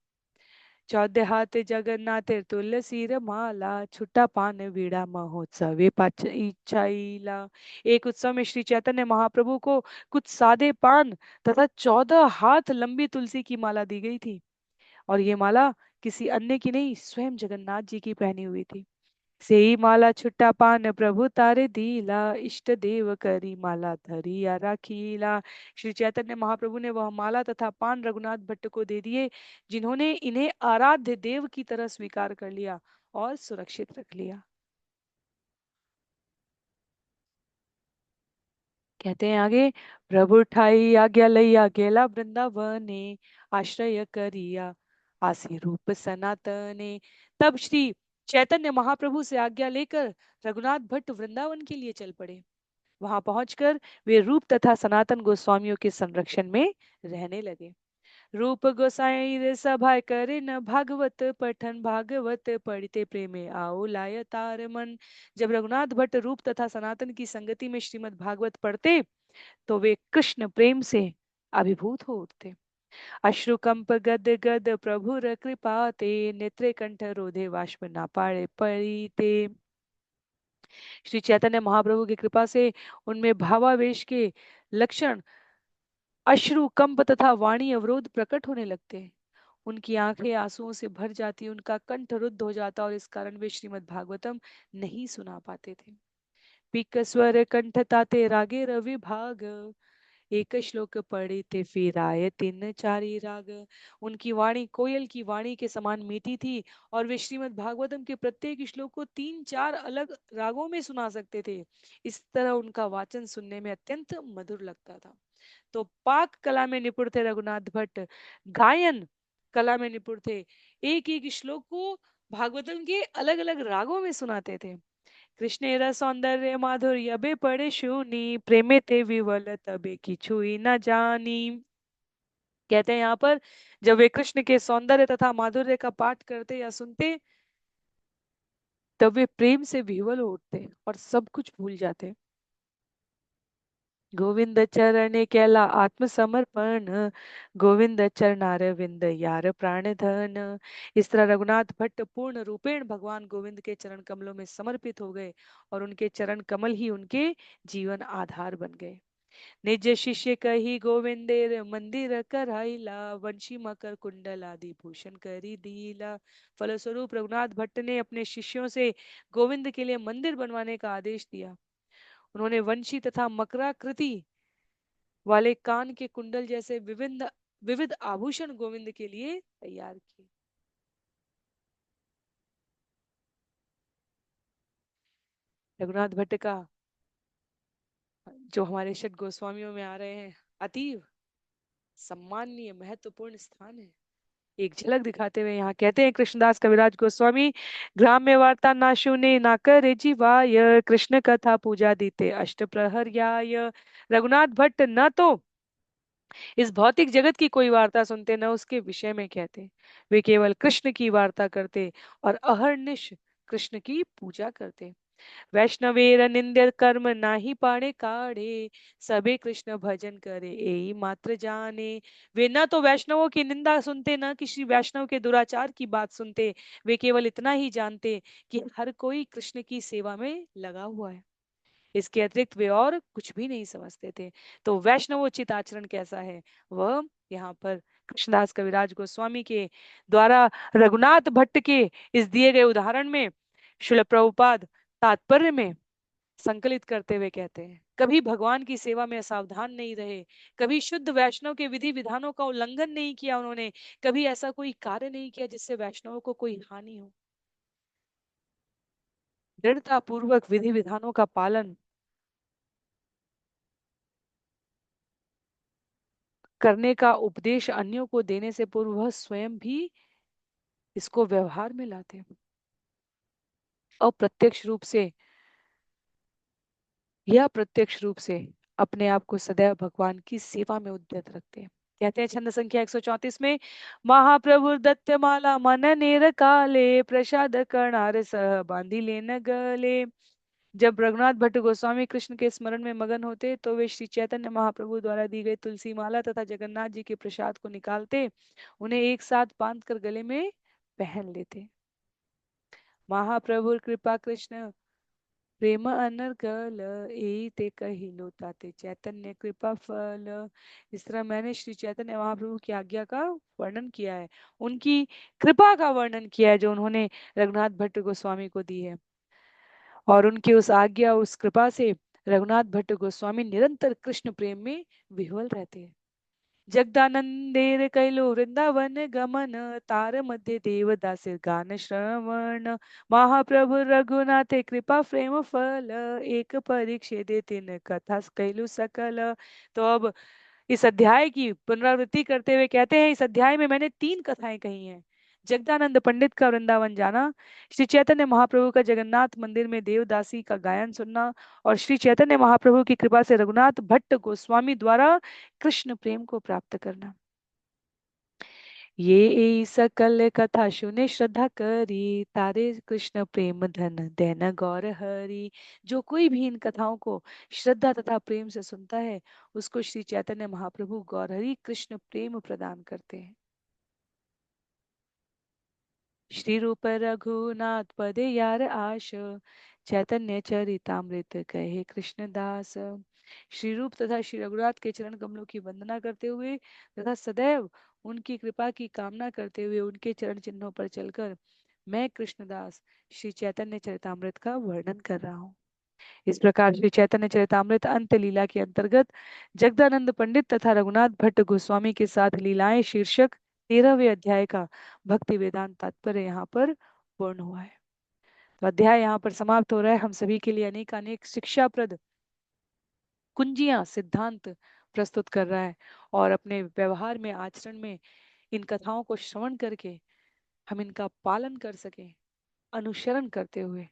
S1: चौदह हाथ जगन्नाथ तुलसी माला, छुट्टा पान वीड़ा महोत्सव पाच इच्छाइला। एक उत्सव में श्री चैतन्य महाप्रभु को कुछ सादे पान तथा 14 हाथ लंबी तुलसी की माला दी गई थी। और ये माला किसी अन्य की नहीं, स्वयं जगन्नाथ जी की पहनी हुई थी। सेई माला छुट्टा पान प्रभु तारे दीला, इष्ट देव करी माला धरिया राखीला। श्री चैतन्य महाप्रभु ने वह माला तथा पान रघुनाथ भट्ट को दे दिए, जिन्होंने इन्हें आराध्य देव की तरह स्वीकार कर लिया और सुरक्षित रख लिया। कहते हैं आगे, प्रभु ठाई आज्ञा लैया गेला वृंदावने, आश्रय करिया आसी रूप सनातने। तब श्री चैतन्य महाप्रभु से आज्ञा लेकर रघुनाथ भट्ट वृंदावन के लिए चल पड़े। वहां पहुंचकर वे रूप तथा सनातन गोस्वामियों के संरक्षण में रहने लगे। रूप गोसाई रे सभाय करे न भागवत पठन, भागवत पढ़ते प्रेमे आओ लाय तार मन। जब रघुनाथ भट्ट रूप तथा सनातन की संगति में श्रीमद् भागवत पढ़ते तो वे कृष्ण प्रेम से अभिभूत हो उठते। अश्रुकंप गद गद प्रभु कृपाते, नेत्रे कंठ रोधे बाष्प ना पाड़े पड़ीते। श्री चैतन्य महाप्रभु की कृपा से उनमें भावावेश के लक्षण, अश्रु कंप तथा वाणी अवरोध प्रकट होने लगते हैं। उनकी आंखें आंसुओं से भर जाती, उनका कंठ रुद्ध हो जाता और इस कारण वे श्रीमद् भागवतम नहीं सुना पाते थे। पिक स्वर कंठ ताते रागे रवि भाग, एक श्लोक पढ़े थे फिर आए तीन चारि राग। उनकी वाणी कोयल की वाणी के समान मीठी थी और वे श्रीमद् भागवतम के प्रत्येक श्लोक को 3-4 अलग रागों में सुना सकते थे। इस तरह उनका वाचन सुनने में अत्यंत मधुर लगता था। तो पाक कला में निपुण थे रघुनाथ भट्ट, गायन कला में निपुण थे। एक एक श्लोक को भागवतम के अलग अलग रागों में सुनाते थे। कृष्णेर सौंदर्य माधुर्य बे पड़े शूनी, प्रेमे ते विवल तबे की छुई न जानी। कहते हैं यहाँ पर, जब वे कृष्ण के सौंदर्य तथा माधुर्य का पाठ करते या सुनते तब वे प्रेम से विह्वल हो उठते और सब कुछ भूल जाते। गोविंद चरण केला आत्मसमर्पण, गोविंद चरणार विंद यार प्राण धन। इस तरह रघुनाथ भट्ट पूर्ण रूपेण भगवान गोविंद के चरण कमलों में समर्पित हो गए और उनके चरण कमल ही उनके जीवन आधार बन गए। निज शिष्य कही गोविंदेर मंदिर कराइला, वंशी मकर कुंडल आदि भूषण करी दीला। फलस्वरूप रघुनाथ भट्ट ने अपने शिष्यों से गोविंद के लिए मंदिर बनवाने का आदेश दिया। उन्होंने वंशी तथा मकराकृति वाले कान के कुंडल जैसे विविध विविध आभूषण गोविंद के लिए तैयार किए। रघुनाथ भट्ट का जो हमारे षट गोस्वामियों में आ रहे हैं, अतीव सम्माननीय महत्वपूर्ण स्थान है। एक झलक दिखाते हुए यहाँ कहते हैं कृष्णदास कविराज गोस्वामी, ग्राम्य वार्ता ना सुने ना करे जीवाय, कृष्ण कथा पूजा दीते अष्ट प्रहर्याय। रघुनाथ भट्ट न तो इस भौतिक जगत की कोई वार्ता सुनते न उसके विषय में कहते, वे केवल कृष्ण की वार्ता करते और अहर्निश कृष्ण की पूजा करते। वैष्णवेर निंद्य कर्म नाही पाड़े काढ़े, सबे कृष्ण भजन करे यही मात्र जाने। वे न तो वैष्णवों की निंदा सुनते न किसी वैष्णव के दुराचार की बात सुनते, वे केवल इतना ही जानते कि हर कोई कृष्ण की सेवा में लगा हुआ है, इसके अतिरिक्त वे और कुछ भी नहीं समझते थे। तो वैष्णवोचित आचरण कैसा है, वह यहाँ पर कृष्णदास कविराज गोस्वामी के द्वारा रघुनाथ भट्ट के इस दिए गए उदाहरण में शिल प्रभुपाद तात्पर्य में संकलित करते हुए कहते हैं, कभी भगवान की सेवा में असावधान नहीं रहे, कभी शुद्ध वैष्णव के विधि विधानों का उल्लंघन नहीं किया उन्होंने, कभी ऐसा कोई कार्य नहीं किया जिससे वैष्णवों को कोई हानि हो। दृढ़ता पूर्वक विधि विधानों का पालन करने का उपदेश अन्यों को देने से पूर्व वह स्वयं भी इसको व्यवहार में लाते, अप्रत्यक्ष रूप से या प्रत्यक्ष रूप से अपने आप को सदैव भगवान की सेवा में उद्यत रखते हैं। कहते हैं छंद संख्या 134 में, महाप्रभु दत्त माला मन नेर काले, प्रसाद करणार सह बांधी लेन गले। जब रघुनाथ भट्ट गोस्वामी कृष्ण के स्मरण में मगन होते तो वे श्री चैतन्य महाप्रभु द्वारा दी गई तुलसी माला तथा जगन्नाथ जी के प्रसाद को निकालते, उन्हें एक साथ बांध कर गले में पहन लेते। महाप्रभु कृपा कृष्ण प्रेम अनर्गल, ए ते कहिलो ताते चैतन्य कृपा फल। इस तरह मैंने श्री चैतन्य महाप्रभु की आज्ञा का वर्णन किया है, उनकी कृपा का वर्णन किया है जो उन्होंने रघुनाथ भट्ट गोस्वामी को दी है, और उनकी उस आज्ञा उस कृपा से रघुनाथ भट्ट गोस्वामी निरंतर कृष्ण प्रेम में विह्वल रहते हैं। जगदानंदेर कैलो वृंदावन गमन, तार मध्य देवदास गान श्रवण। महाप्रभु रघुनाथ कृपा प्रेम फल, एक परीक्षे देते न कथा कैलु सकल। तो अब इस अध्याय की पुनरावृत्ति करते हुए कहते हैं, इस अध्याय में मैंने 3 कथाएं कही हैं। जगदानंद पंडित का वृंदावन जाना, श्री चैतन्य महाप्रभु का जगन्नाथ मंदिर में देवदासी का गायन सुनना, और श्री चैतन्य महाप्रभु की कृपा से रघुनाथ भट्ट गोस्वामी द्वारा कृष्ण प्रेम को प्राप्त करना। ये सकल कथा सुने श्रद्धा करी, तारे कृष्ण प्रेम धन देन गौर हरि। जो कोई भी इन कथाओं को श्रद्धा तथा प्रेम से सुनता है, उसको श्री चैतन्य महाप्रभु गौर हरि कृष्ण प्रेम प्रदान करते हैं। श्री रूप रघुनाथ पदे यार आश, चैतन्य चरितामृत कहे कृष्णदास। श्री रूप तथा श्री रघुनाथ के चरण कमलों की वंदना करते हुए तथा सदैव उनकी कृपा की कामना करते हुए उनके चरण चिन्हों पर चलकर मैं कृष्णदास श्री चैतन्य चरितामृत का वर्णन कर रहा हूँ। इस प्रकार श्री चैतन्य चरितामृत अंत लीला के अंतर्गत जगदानंद पंडित तथा रघुनाथ भट्ट गोस्वामी के साथ लीलाएं शीर्षक 13वें अध्याय का भक्ति वेदांत तात्पर्य यहाँ पर पूर्ण हुआ है। तो अध्याय यहाँ पर समाप्त हो रहा है। हम सभी के लिए अनेक अनेक शिक्षाप्रद कुंजियां सिद्धांत प्रस्तुत कर रहा है, और अपने व्यवहार में आचरण में इन कथाओं को श्रवण करके हम इनका पालन कर सकें, अनुसरण करते हुए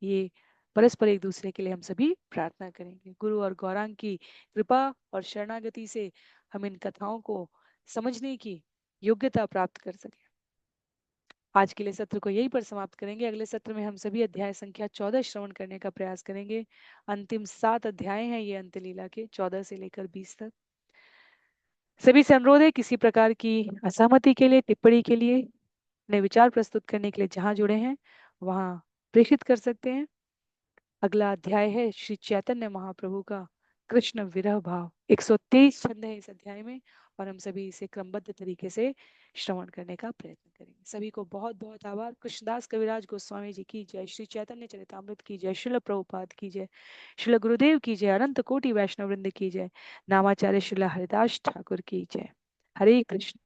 S1: ये परस्पर एक दूसरे के लिए हम सभी प्रार्थना करेंगे। गुरु और गौरांग की कृपा और शरणागति से हम इन कथाओं को समझने की योग्यता प्राप्त कर सकें। आज के लिए सत्र को यहीं पर समाप्त करेंगे। अगले सत्र में हम सभी अध्याय संख्या 14 श्रवण करने का प्रयास करेंगे। अंतिम 7 अध्याय हैं ये अंतलीला के, 14 से लेकर 20 तक। सभी से अनुरोध है, किसी प्रकार की असहमति के लिए, टिप्पणी के लिए, अपने विचार प्रस्तुत करने के लिए जहां जुड़े हैं वहां प्रेषित कर सकते हैं। अगला अध्याय है श्री चैतन्य महाप्रभु का कृष्ण विरह भाव। 123 छंद है इस अध्याय में, और हम सभी इसे क्रमबद्ध तरीके से श्रवण करने का प्रयत्न करेंगे। सभी को बहुत बहुत आभार। कृष्णदास कविराज गोस्वामी जी की जय, श्री चैतन्य चरितामृत की जय, शिल प्रभुपाद की जय, शिल गुरुदेव की जय, अनंत कोटि वैष्णव वृंद की जय, नामाचार्य शिला हरिदास ठाकुर की जय। हरे कृष्ण।